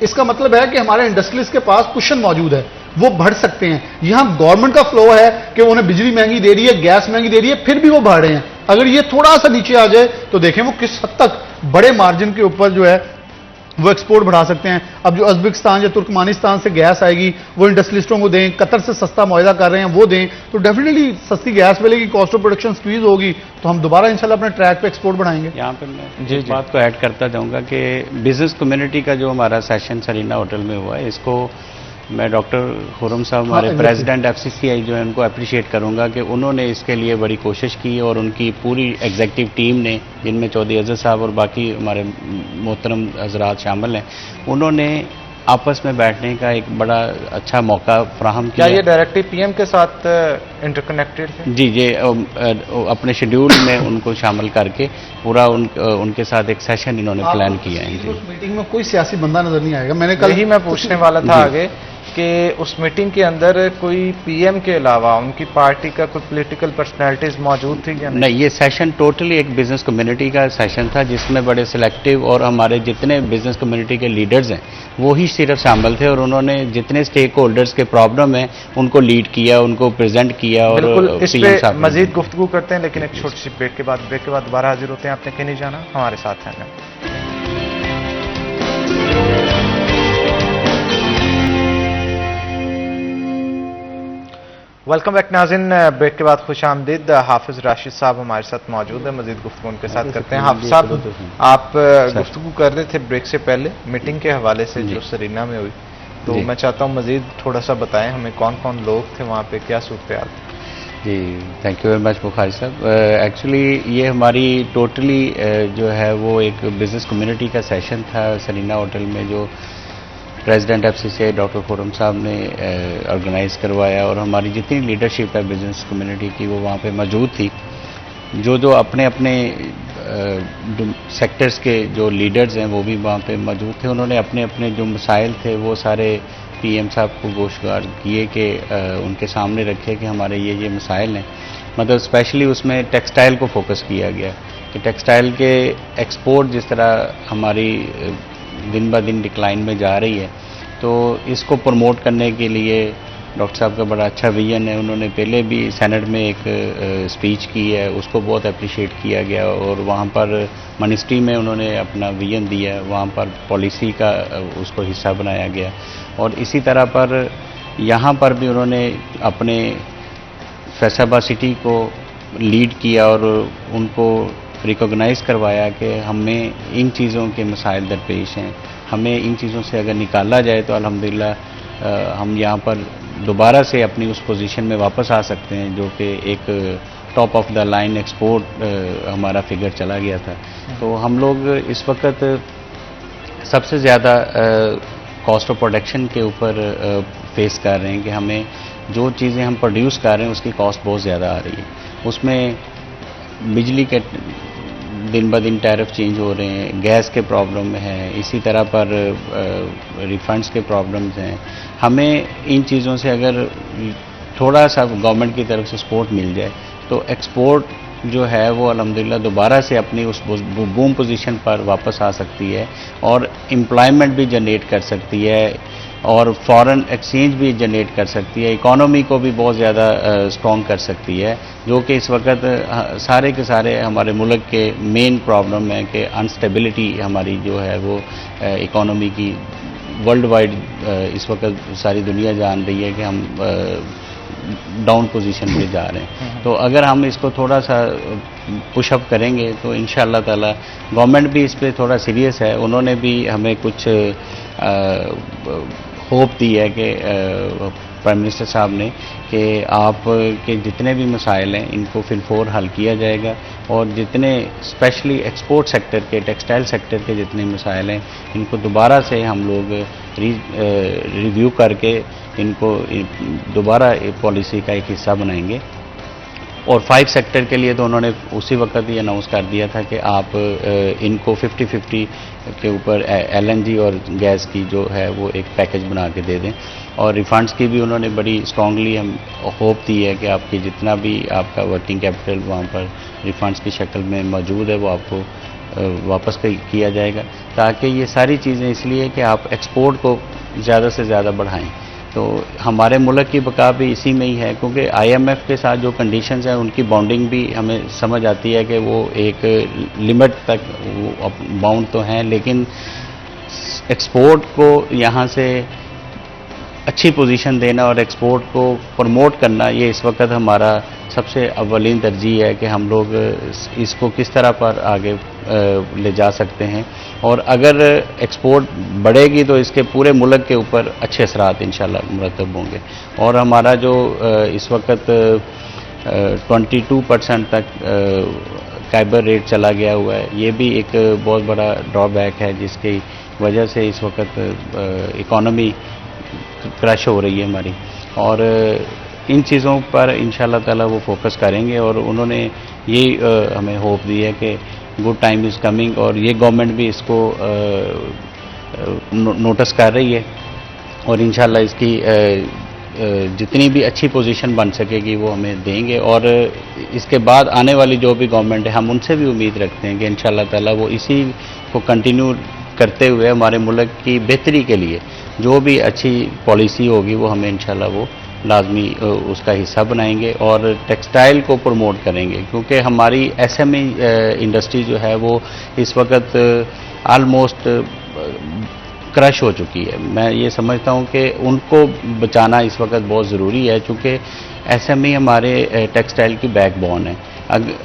इसका मतलब है कि हमारे इंडस्ट्रियलिस्ट के पास कुशन मौजूद है, वो बढ़ सकते हैं। यहां गवर्नमेंट का फ्लो है कि उन्हें बिजली महंगी दे रही है, गैस महंगी दे रही है, फिर भी वो बढ़ रहे हैं। अगर ये थोड़ा सा नीचे आ जाए तो देखें वो किस हद तक बड़े मार्जिन के ऊपर जो है वो एक्सपोर्ट बढ़ा सकते हैं। अब जो उज़्बेकिस्तान या तुर्कमानिस्तान से गैस आएगी वो इंडस्ट्रियलिस्टों को दें, कतर से सस्ता मुआहदा कर रहे हैं वो दें, तो डेफिनेटली सस्ती गैस मिलेगी, कॉस्ट ऑफ प्रोडक्शन स्क्वीज होगी, तो हम दोबारा इंशाल्लाह अपने ट्रैक पे एक्सपोर्ट बढ़ाएंगे। यहाँ पे मैं इस बात को ऐड करता जाऊँगा कि बिजनेस कम्युनिटी का जो हमारा सेशन सरीना होटल में हुआ है, इसको मैं डॉक्टर खुर्रम साहब हमारे प्रेसिडेंट FCCI जो है उनको अप्रिशिएट करूंगा कि उन्होंने इसके लिए बड़ी कोशिश की और उनकी पूरी एग्जीक्यूटिव टीम ने, जिनमें चौधरी अजहर साहब और बाकी हमारे मोहतरम हजरात शामिल हैं, उन्होंने आपस में बैठने का एक बड़ा अच्छा मौका फ्राहम किया। क्या ये डायरेक्टली PM के साथ इंटरकनेक्टेड है? जी जी, अपने शेड्यूल में उनको शामिल करके पूरा उनके साथ एक सेशन इन्होंने प्लान किया है। उस मीटिंग में कोई सियासी बंदा नजर नहीं आएगा। मैंने कल यही मैं पूछने वाला था आगे कि उस मीटिंग के अंदर कोई पीएम के अलावा उनकी पार्टी का कोई पॉलिटिकल पर्सनैलिटीज मौजूद थी या नहीं, ये सेशन टोटली एक बिजनेस कम्युनिटी का सेशन था जिसमें बड़े सिलेक्टिव और हमारे जितने बिजनेस कम्युनिटी के लीडर्स हैं वो ही सिर्फ शामिल थे और उन्होंने जितने स्टेक होल्डर्स के प्रॉब्लम हैं उनको लीड किया, उनको प्रेजेंट किया। और बिल्कुल इस PM पे साहब मजीद गुफ्तगू करते हैं, लेकिन एक छोटी सी ब्रेक के बाद दोबारा हाजिर होते हैं। आपने कहीं नहीं जाना, हमारे साथ हैं। वेलकम बैक नाज़रीन, ब्रेक के बाद खुश आमदीद। हाफिज राशिद साहब हमारे साथ मौजूद है, मजीद गुफ्तगू उनके साथ करते हैं। हाफिज साहब, आप गुफ्तगू कर रहे थे ब्रेक से पहले मीटिंग के हवाले से जो सरीना में हुई, तो मैं चाहता हूँ मजीद थोड़ा सा बताएं हमें, कौन कौन लोग थे वहाँ पे, क्या सूरत हाल थी? जी, thank you very much Bukhari साहब। एक्चुअली ये हमारी टोटली जो है वो एक बिजनेस कम्युनिटी का सेशन था सरीना होटल में, जो प्रेसिडेंट FCCI डॉक्टर खुर्रम साहब ने ऑर्गेनाइज करवाया और हमारी जितनी लीडरशिप है बिजनेस कम्युनिटी की वो वहाँ पे मौजूद थी। जो अपने अपने सेक्टर्स के जो लीडर्स हैं वो भी वहाँ पे मौजूद थे। उन्होंने अपने अपने जो मसाइल थे वो सारे PM साहब को गोशगार किए कि उनके सामने रखे कि हमारे ये मसाइल हैं। मतलब स्पेशली उसमें टेक्सटाइल को फोकस किया गया कि टेक्सटाइल के एक्सपोर्ट जिस तरह हमारी दिन ब दिन डिक्लाइन में जा रही है, तो इसको प्रमोट करने के लिए डॉक्टर साहब का बड़ा अच्छा विजन है। उन्होंने पहले भी सेनेट में एक स्पीच की है, उसको बहुत अप्रिशिएट किया गया और वहाँ पर मिनिस्ट्री में उन्होंने अपना विजन दिया, वहाँ पर पॉलिसी का उसको हिस्सा बनाया गया। और इसी तरह पर यहाँ पर भी उन्होंने अपने फैसलाबाद सिटी को लीड किया और उनको रिकॉग्नाइज करवाया कि हमें इन चीज़ों के मसाइल दरपेश हैं, हमें इन चीज़ों से अगर निकाला जाए तो अल्हम्दुलिल्लाह हम यहाँ पर दोबारा से अपनी उस पोजीशन में वापस आ सकते हैं जो कि एक top of the line export हमारा फिगर चला गया था। तो हम लोग इस वक्त सबसे ज़्यादा कॉस्ट ऑफ प्रोडक्शन के ऊपर फेस कर रहे हैं कि हमें जो चीज़ें हम प्रोड्यूस कर रहे हैं उसकी कॉस्ट बहुत ज़्यादा आ रही है। उसमें बिजली के दिन ब दिन टैरिफ चेंज हो रहे हैं, गैस के प्रॉब्लम है, इसी तरह पर रिफंड्स के प्रॉब्लम्स हैं। हमें इन चीज़ों से अगर थोड़ा सा गवर्नमेंट की तरफ से सपोर्ट मिल जाए तो एक्सपोर्ट जो है वो अल्हम्दुलिल्लाह दोबारा से अपनी उस बूम पोजीशन पर वापस आ सकती है और एम्प्लॉयमेंट भी जनरेट कर सकती है और फॉरेन एक्सचेंज भी जनरेट कर सकती है, इकोनॉमी को भी बहुत ज़्यादा स्ट्रॉन्ग कर सकती है, जो कि इस वक्त सारे के सारे हमारे मुल्क के मेन प्रॉब्लम है कि अनस्टेबिलिटी हमारी जो है वो इकोनॉमी की वर्ल्ड वाइड इस वक्त सारी दुनिया जान रही है कि हम डाउन पोजीशन पे जा रहे हैं। तो अगर हम इसको थोड़ा सा पुशअप करेंगे तो इंशाअल्लाह ताला गवर्नमेंट भी इस पे थोड़ा सीरियस है। उन्होंने भी हमें कुछ होप दी है कि प्राइम मिनिस्टर साहब ने कि आप के जितने भी मसाइल हैं इनको फिलफोर हल किया जाएगा और जितने स्पेशली एक्सपोर्ट सेक्टर के, टेक्सटाइल सेक्टर के जितने मसाइल हैं इनको दोबारा से हम लोग रिव्यू करके इनको दोबारा पॉलिसी का एक हिस्सा बनाएंगे। और 5 सेक्टर के लिए तो उन्होंने उसी वक्त ही अनाउंस कर दिया था कि आप इनको 50-50 के ऊपर LNG और गैस की जो है वो एक पैकेज बना के दे दें। और रिफंड्स की भी उन्होंने बड़ी स्ट्रांगली हम होप दी है कि आपकी जितना भी आपका वर्किंग कैपिटल वहाँ पर रिफंड्स की शक्ल में मौजूद है वो आपको वापस किया जाएगा, ताकि ये सारी चीज़ें इसलिए कि आप एक्सपोर्ट को ज़्यादा से ज़्यादा बढ़ाएँ। तो हमारे मुल्क की बका भी इसी में ही है, क्योंकि IMF के साथ जो कंडीशंस हैं उनकी बाउंडिंग भी हमें समझ आती है कि वो एक लिमिट तक वो बाउंड तो हैं, लेकिन एक्सपोर्ट को यहाँ से अच्छी पोजीशन देना और एक्सपोर्ट को प्रमोट करना ये इस वक्त हमारा सबसे अव्वलीन तरजीह है कि हम लोग इसको किस तरह पर आगे ले जा सकते हैं। और अगर एक्सपोर्ट बढ़ेगी तो इसके पूरे मुल्क के ऊपर अच्छे असरात इंशाल्लाह मुरतब होंगे। और हमारा जो इस वक्त 22% तक काइबर रेट चला गया हुआ है, ये भी एक बहुत बड़ा ड्रॉबैक है जिसकी वजह से इस वक्त इकॉनमी क्रश हो रही है हमारी। और इन चीज़ों पर इंशाल्लाह ताला वो फोकस करेंगे और उन्होंने ये हमें होप दी है कि गुड टाइम इज़ कमिंग, और ये गवर्नमेंट भी इसको नोटिस कर रही है और इंशाल्लाह इसकी जितनी भी अच्छी पोजीशन बन सकेगी वो हमें देंगे। और इसके बाद आने वाली जो भी गवर्नमेंट है हम उनसे भी उम्मीद रखते हैं कि इंशाल्लाह ताला वो इसी को कंटिन्यू करते हुए हमारे मुल्क की बेहतरी के लिए जो भी अच्छी पॉलिसी होगी वो हमें इंशाल्लाह वो लाजमी उसका हिस्सा बनाएंगे और टेक्सटाइल को प्रमोट करेंगे, क्योंकि हमारी एसएमई इंडस्ट्री जो है वो इस वक्त ऑलमोस्ट क्रश हो चुकी है। मैं ये समझता हूँ कि उनको बचाना इस वक्त बहुत ज़रूरी है, चूँकि एसएमई हमारे टेक्सटाइल की बैकबोन है।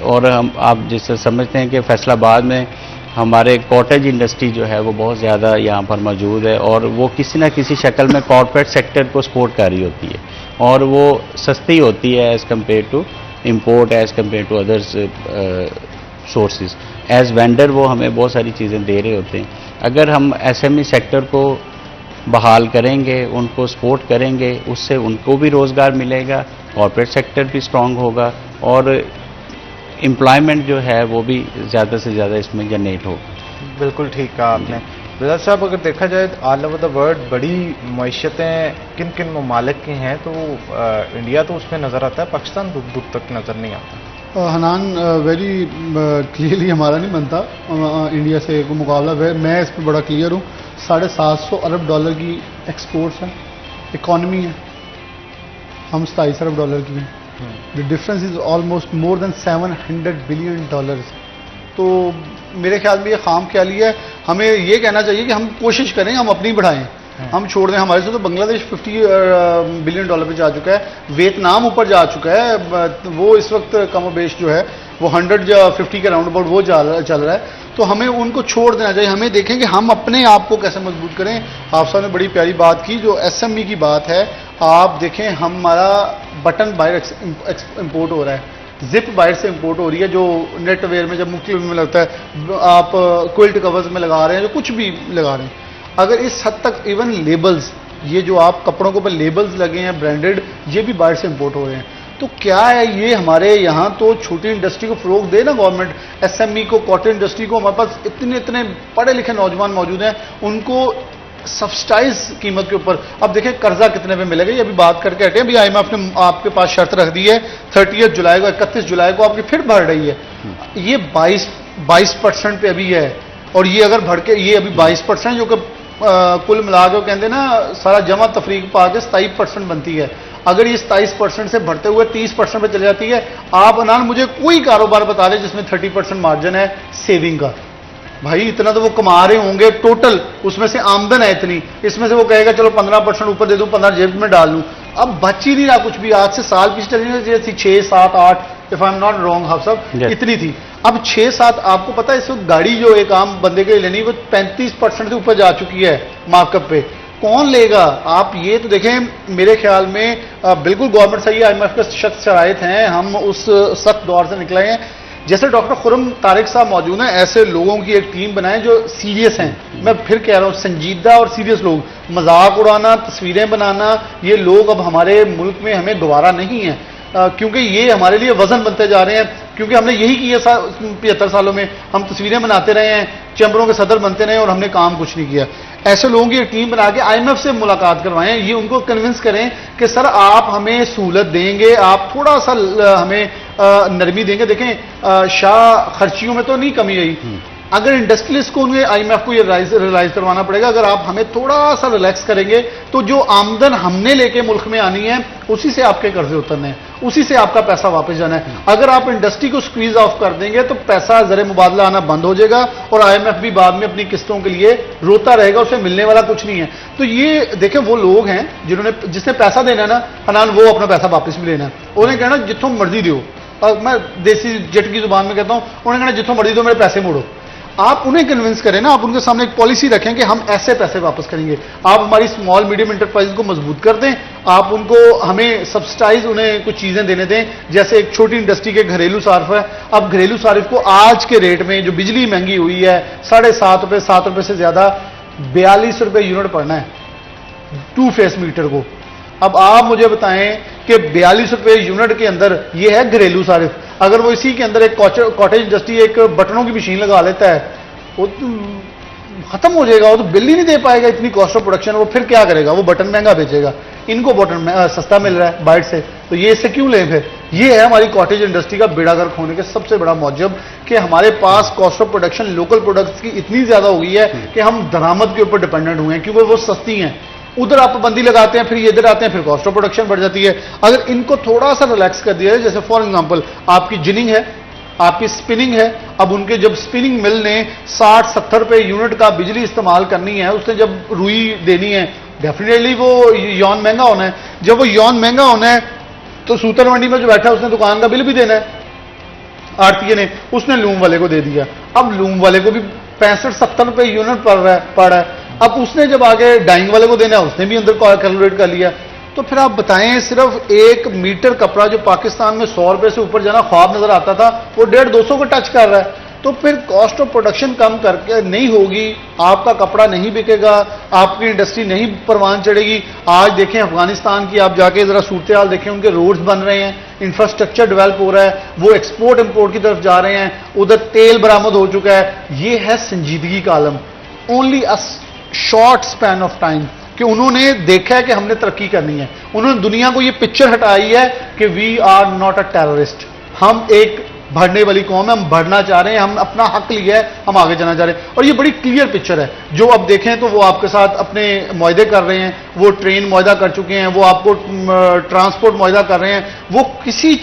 और हम आप जिससे समझते हैं कि फैसलाबाद में हमारे कॉटेज इंडस्ट्री जो है वो बहुत ज़्यादा यहाँ पर मौजूद है और वो किसी न किसी शक्ल में कॉर्पोरेट सेक्टर को सपोर्ट कर रही होती है और वो सस्ती होती है as compare to import, as compare to others sources. As vendor वो हमें बहुत सारी चीज़ें दे रहे होते हैं। अगर हम एसएमई सेक्टर को बहाल करेंगे, उनको सपोर्ट करेंगे, उससे उनको भी रोज़गार मिलेगा, कॉर्पोरेट सेक्टर भी स्ट्रॉन्ग होगा और एम्प्लॉयमेंट जो है वो भी ज़्यादा से ज़्यादा इसमें जनरेट होगा। बिल्कुल ठीक कहा आपने। बिलाल साहब, अगर देखा जाए ऑल ओवर द वर्ल्ड बड़ी मईशतें किन किन ममालिक की हैं तो इंडिया तो उसमें नज़र आता है, पाकिस्तान दूर दूर तक नज़र नहीं आता। हनान वेरी क्लियरली हमारा नहीं बनता इंडिया से कोई मुकाबला। मैं इस पर बड़ा क्लियर हूँ। 750 अरब डॉलर की एक्सपोर्ट्स हैं, इकॉनमी है, हम 27 अरब डॉलर की हैं। The difference is almost more than $700 billion. तो मेरे ख्याल में ये खाम ख्याली है। हमें ये कहना चाहिए कि हम कोशिश करें, हम अपनी बढ़ाएं, हम छोड़ दें। हमारे से तो बांग्लादेश $50 बिलियन पे जा चुका है, वियतनाम ऊपर जा चुका है, वो इस वक्त कम बेश जो है वो 100 या 50 के राउंड अबाउट वो चल रहा है। तो हमें उनको छोड़ देना चाहिए। हमें देखें कि हम अपने आप को कैसे मजबूत करें। आप साहब ने बड़ी प्यारी बात की, जो एसएमई की बात है। आप देखें हमारा बटन बाहर इंपोर्ट हो रहा है, जिप बाहर से इंपोर्ट हो रही है, जो नेट वेयर में जब मुख्तलिफ में लगता है, आप क्विल्ट कवर्स में लगा रहे हैं, जो कुछ भी लगा रहे हैं। अगर इस हद तक इवन लेबल्स, ये जो आप कपड़ों के ऊपर लेबल्स लगे हैं ब्रांडेड, ये भी बाहर से इंपोर्ट हो रहे हैं, तो क्या है ये हमारे यहाँ तो छोटी इंडस्ट्री को फरोग दे ना गवर्नमेंट, एसएमई को, कॉटन इंडस्ट्री को। हमारे पास इतने पढ़े लिखे नौजवान मौजूद हैं, उनको सब्सिडाइज कीमत के ऊपर। अब देखें कर्जा कितने पे मिलेगा, ये अभी बात करके हटे। अभी आईएमएफ ने आपके पास शर्त रख दी है 30 जुलाई को, 31 जुलाई को आपकी फिर बढ़ रही है। ये 22% पे अभी है, और ये अगर बढ़ के ये अभी 22% जो कि कुल मिला के कहते ना सारा जमा तफरीक पा के 27% बनती है। अगर ये 27% से बढ़ते हुए 30% पे चली जाती है, आप अनान मुझे कोई कारोबार बता दें जिसमें 30% मार्जिन है सेविंग का। भाई इतना तो वो कमा रहे होंगे टोटल, उसमें से आमदन है इतनी, इसमें से वो कहेगा चलो 15% ऊपर दे दूं, 15 जेब में डाल लूं। अब बच ही नहीं रहा कुछ भी। आज से साल पीछे चली जैसी 6, 7, 8 if I am not wrong आप सब इतनी थी। अब 6, 7 आपको पता है इस वक्त गाड़ी जो एक आम बंदे के लिए लेनी वो 35% से ऊपर जा चुकी है मार्कअप पे। कौन लेगा? आप ये तो देखें, मेरे ख्याल में बिल्कुल गवर्नमेंट सही है, आईएमएफ के सख्त शराइत हैं, हम उस सख्त दौर से निकले हैं। जैसे डॉक्टर खुर्रम तारिक साहब मौजूद हैं, ऐसे लोगों की एक टीम बनाएं जो सीरियस हैं। मैं फिर कह रहा हूं, संजीदा और सीरियस लोग। मजाक उड़ाना, तस्वीरें बनाना, ये लोग अब हमारे मुल्क में हमें गवारा नहीं है, क्योंकि ये हमारे लिए वजन बनते जा रहे हैं। क्योंकि हमने यही किया 75 सालों में, हम तस्वीरें बनाते रहे हैं, चैम्बरों के सदर बनते रहे और हमने काम कुछ नहीं किया। ऐसे लोगों की एक टीम बना के आईएमएफ से मुलाकात करवाएं, ये उनको कन्विंस करें कि सर आप हमें सहूलत देंगे, आप थोड़ा सा हमें नरमी देंगे। देखें शाह खर्चियों में तो नहीं कमी आई, अगर इंडस्ट्रियलिस्ट को उन्हें आईएमएफ को ये रियलाइज करवाना पड़ेगा, अगर आप हमें थोड़ा सा रिलैक्स करेंगे तो जो आमदन हमने लेके मुल्क में आनी है उसी से आपके कर्जे उतरने हैं, उसी से आपका पैसा वापस जाना है। अगर आप इंडस्ट्री को स्क्वीज ऑफ कर देंगे तो पैसा ज़र मुबादला आना बंद हो जाएगा और आईएमएफ भी बाद में अपनी किस्तों के लिए रोता रहेगा, उसे मिलने वाला कुछ नहीं है। तो ये देखें वो लोग हैं जिसने पैसा देना है ना हनान, वो अपना पैसा वापस भी लेना है। उन्हें कहना जितों मर्जी दो, और मैं देसी जट की जुबान में कहता हूं, उन्हें कहना जितों मर्जी दो मेरे पैसे मोड़ो। आप उन्हें कन्विंस करें ना, आप उनके सामने एक पॉलिसी रखें कि हम ऐसे पैसे वापस करेंगे। आप हमारी स्मॉल मीडियम इंटरप्राइज को मजबूत कर दें, आप उनको हमें सब्सिडाइज उन्हें कुछ चीजें देने दें। जैसे एक छोटी इंडस्ट्री के घरेलू सार्फ है, अब घरेलू सार्फ को आज के रेट में जो बिजली महंगी हुई है 7.5 रुपए, 7 रुपए से ज्यादा 42 रुपए यूनिट पड़ना है 2 फेस मीटर को। अब आप मुझे बताएं कि 42 रुपए यूनिट के अंदर ये है घरेलू सार्फ। अगर वो इसी के अंदर एक कॉटेज इंडस्ट्री एक बटनों की मशीन लगा लेता है, वो खत्म हो जाएगा, वो तो बिल ही नहीं दे पाएगा इतनी कॉस्ट ऑफ प्रोडक्शन, वो फिर क्या करेगा, वो बटन महंगा बेचेगा, इनको बटन सस्ता मिल रहा है बाहर से, तो ये इससे क्यों लें फिर। ये है हमारी कॉटेज इंडस्ट्री का बेड़ागर्क होने के सबसे बड़ा मौजब कि हमारे पास cost of production local products की इतनी ज्यादा हो गई है कि हम दरामद के ऊपर डिपेंडेंट हुए हैं, क्योंकि वो सस्ती हैं। उधर आप पाबंदी लगाते हैं, फिर ये इधर आते हैं, फिर कॉस्ट ऑफ प्रोडक्शन बढ़ जाती है। अगर इनको थोड़ा सा रिलैक्स कर दिया है, जैसे फॉर एग्जांपल आपकी जिनिंग है, आपकी स्पिनिंग है, अब उनके जब स्पिनिंग मिल ने 60-70 रुपए यूनिट का बिजली इस्तेमाल करनी है, उसने जब रुई देनी है, डेफिनेटली वो यौन महंगा होना है। जब वो यौन महंगा होना है तो सूतर मंडी में जो बैठा है उसने दुकान का बिल भी देना है, आरतीय ने, उसने लूम वाले को दे दिया। अब लूम वाले को भी 65-70 रुपए यूनिट पड़ रहा है। अब उसने जब आगे डाइंग वाले को देना है, उसने भी अंदर कैलकुलेट कर लिया। तो फिर आप बताएं, सिर्फ 1 मीटर कपड़ा जो पाकिस्तान में 100 रुपए से ऊपर जाना ख्वाब नजर आता था, वो 150-200 को टच कर रहा है। तो फिर कॉस्ट ऑफ प्रोडक्शन कम करके नहीं होगी, आपका कपड़ा नहीं बिकेगा, आपकी इंडस्ट्री नहीं परवान चढ़ेगी। आज देखें अफगानिस्तान की, आप जाके जरा सूरत हाल देखें, उनके रोड्स बन रहे हैं, इंफ्रास्ट्रक्चर डेवलप हो रहा है, वो एक्सपोर्ट इंपोर्ट की तरफ जा रहे हैं, उधर तेल बरामद हो चुका है। ये है संजीदगी का आलम। Only a short span of time कि उन्होंने देखा है कि हमने तरक्की करनी है, उन्होंने दुनिया को ये पिक्चर हटाई है कि we are not a terrorist, हम एक बढ़ने वाली कौम है, हम बढ़ना चाह रहे हैं, हम अपना हक लिया है, हम आगे जाना चाह रहे हैं। और ये बड़ी क्लियर पिक्चर है। जो अब देखें तो वो आपके साथ अपने मुआहदे कर रहे हैं, वो ट्रेन मुआहदा कर चुके हैं, वो आपको ट्रांसपोर्ट मुआहदा कर रहे हैं, वो किसी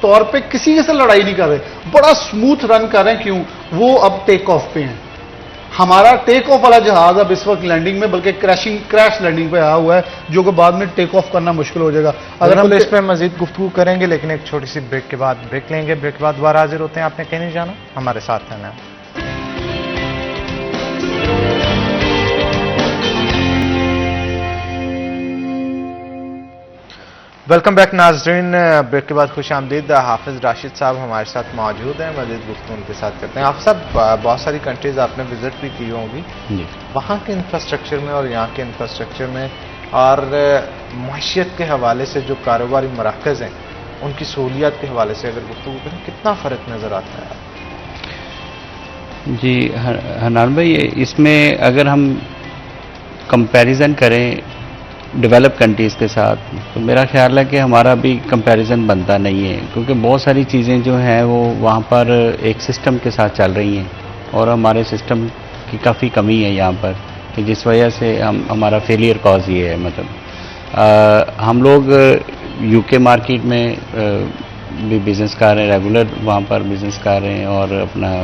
तौर पे किसी से लड़ाई नहीं कर रहे, बड़ा स्मूथ रन कर रहे हैं। क्यों? वो अब टेक ऑफ पे हैं। हमारा टेक ऑफ वाला जहाज अब इस वक्त लैंडिंग में, बल्कि क्रैश लैंडिंग पे आया हुआ है, जो कि बाद में टेक ऑफ करना मुश्किल हो जाएगा। अगर हम इस पे मजीद गुफ्तगू करेंगे, लेकिन एक छोटी सी ब्रेक के बाद ब्रेक लेंगे। ब्रेक के बाद दोबारा हाजिर होते हैं। आपने कहीं नहीं जाना, हमारे साथ रहना है। वेलकम बैक नाजरीन। ब्रेक के बाद खुश आमदीद। हाफिज राशिद साहब हमारे साथ मौजूद हैं, मजीद गुफ्तगू उनके साथ करते हैं। आप सब बहुत सारी कंट्रीज आपने विजिट भी की होंगी, वहाँ के इंफ्रास्ट्रक्चर में और यहाँ के इंफ्रास्ट्रक्चर में और माशियत के हवाले से जो कारोबारी मराकज़ हैं उनकी सहूलियात के हवाले से अगर गुफ्तगू करें, कितना फ़र्क नज़र आता है? जी हनान भाई, इसमें अगर हम कंपैरिजन करें डेवलप कंट्रीज़ के साथ, तो मेरा ख्याल है कि हमारा भी कंपैरिजन बनता नहीं है, क्योंकि बहुत सारी चीज़ें जो हैं वो वहाँ पर एक सिस्टम के साथ चल रही हैं और हमारे सिस्टम की काफ़ी कमी है यहाँ पर, कि जिस वजह से हमारा फेलियर कॉज ये है। मतलब हम लोग यूके मार्केट में भी बिज़नेस कर रहे हैं, रेगुलर वहाँ पर बिज़नेस कर रहे हैं और अपना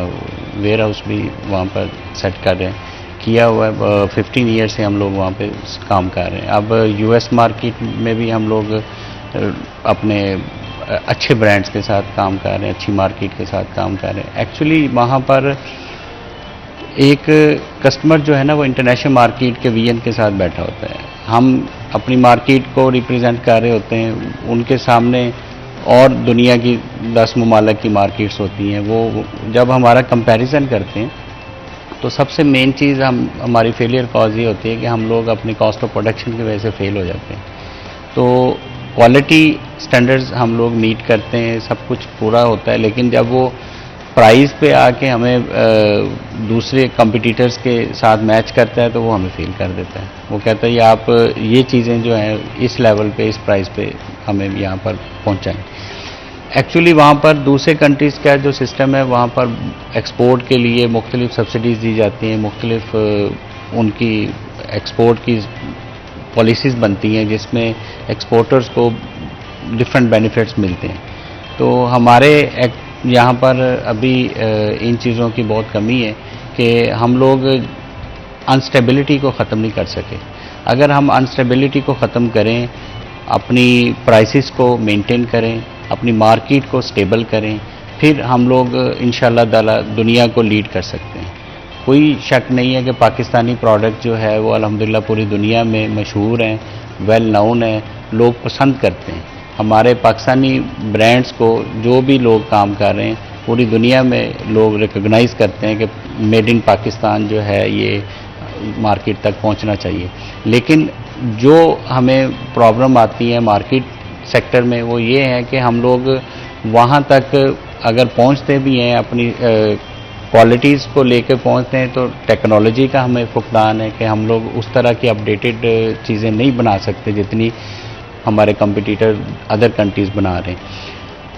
वेयर हाउस भी वहाँ पर सेट कर रहे हैं, किया हुआ है। 15 ईयर से हम लोग वहाँ पे काम कर रहे हैं। अब यूएस मार्केट में भी हम लोग अपने अच्छे ब्रांड्स के साथ काम कर रहे हैं, अच्छी मार्केट के साथ काम कर रहे हैं। एक्चुअली वहाँ पर एक कस्टमर जो है ना, वो इंटरनेशनल मार्केट के विजन के साथ बैठा होता है। हम अपनी मार्केट को रिप्रेजेंट कर रहे होते हैं, उनके सामने और दुनिया की 10 ममालिक की मार्केट्स होती हैं। वो जब हमारा कंपैरिजन करते हैं तो सबसे मेन चीज़ हमारी फेलियर कॉज ये होती है कि हम लोग अपनी कॉस्ट ऑफ प्रोडक्शन की वजह से फेल हो जाते हैं। तो क्वालिटी स्टैंडर्ड्स हम लोग मीट करते हैं, सब कुछ पूरा होता है, लेकिन जब वो प्राइस पे आके हमें दूसरे कंपटीटर्स के साथ मैच करता है तो वो हमें फेल कर देता है। वो कहता है ये आप ये चीज़ें जो हैं इस लेवल पे, इस प्राइस पे हमें यहाँ पर पहुँचाएँ। एक्चुअली वहाँ पर दूसरे कंट्रीज़ का जो सिस्टम है, वहाँ पर एक्सपोर्ट के लिए मुख्तलिफ सब्सिडीज़ दी जाती हैं, मुख्तलिफ उनकी एक्सपोर्ट की पॉलिसीज़ बनती हैं जिसमें एक्सपोर्टर्स को डिफरेंट बेनिफिट्स मिलते हैं। तो हमारे यहाँ पर अभी इन चीज़ों की बहुत कमी है कि हम लोग अनस्टेबिलिटी को ख़त्म नहीं कर सके। अगर हम अनस्टेबिलिटी को ख़त्म करें, अपनी प्राइसेस को मेंटेन करें, अपनी मार्केट को स्टेबल करें, फिर हम लोग इंशाल्लाह ताला दुनिया को लीड कर सकते हैं। कोई शक नहीं है कि पाकिस्तानी प्रोडक्ट जो है वो अल्हम्दुलिल्लाह पूरी दुनिया में मशहूर हैं, वेल नाउन है, लोग पसंद करते हैं। हमारे पाकिस्तानी ब्रांड्स को जो भी लोग काम कर रहे हैं, पूरी दुनिया में लोग रिकॉग्नाइज़ करते हैं कि मेड इन पाकिस्तान जो है ये मार्केट तक पहुंचना चाहिए। लेकिन जो हमें प्रॉब्लम आती है मार्केट सेक्टर में, वो ये है कि हम लोग वहाँ तक अगर पहुँचते भी हैं अपनी क्वालिटीज़ को लेकर पहुंचते हैं तो टेक्नोलॉजी का हमें फुकदान है कि हम लोग उस तरह की अपडेटेड चीज़ें नहीं बना सकते जितनी हमारे कंपटीटर अदर कंट्रीज़ बना रहे हैं।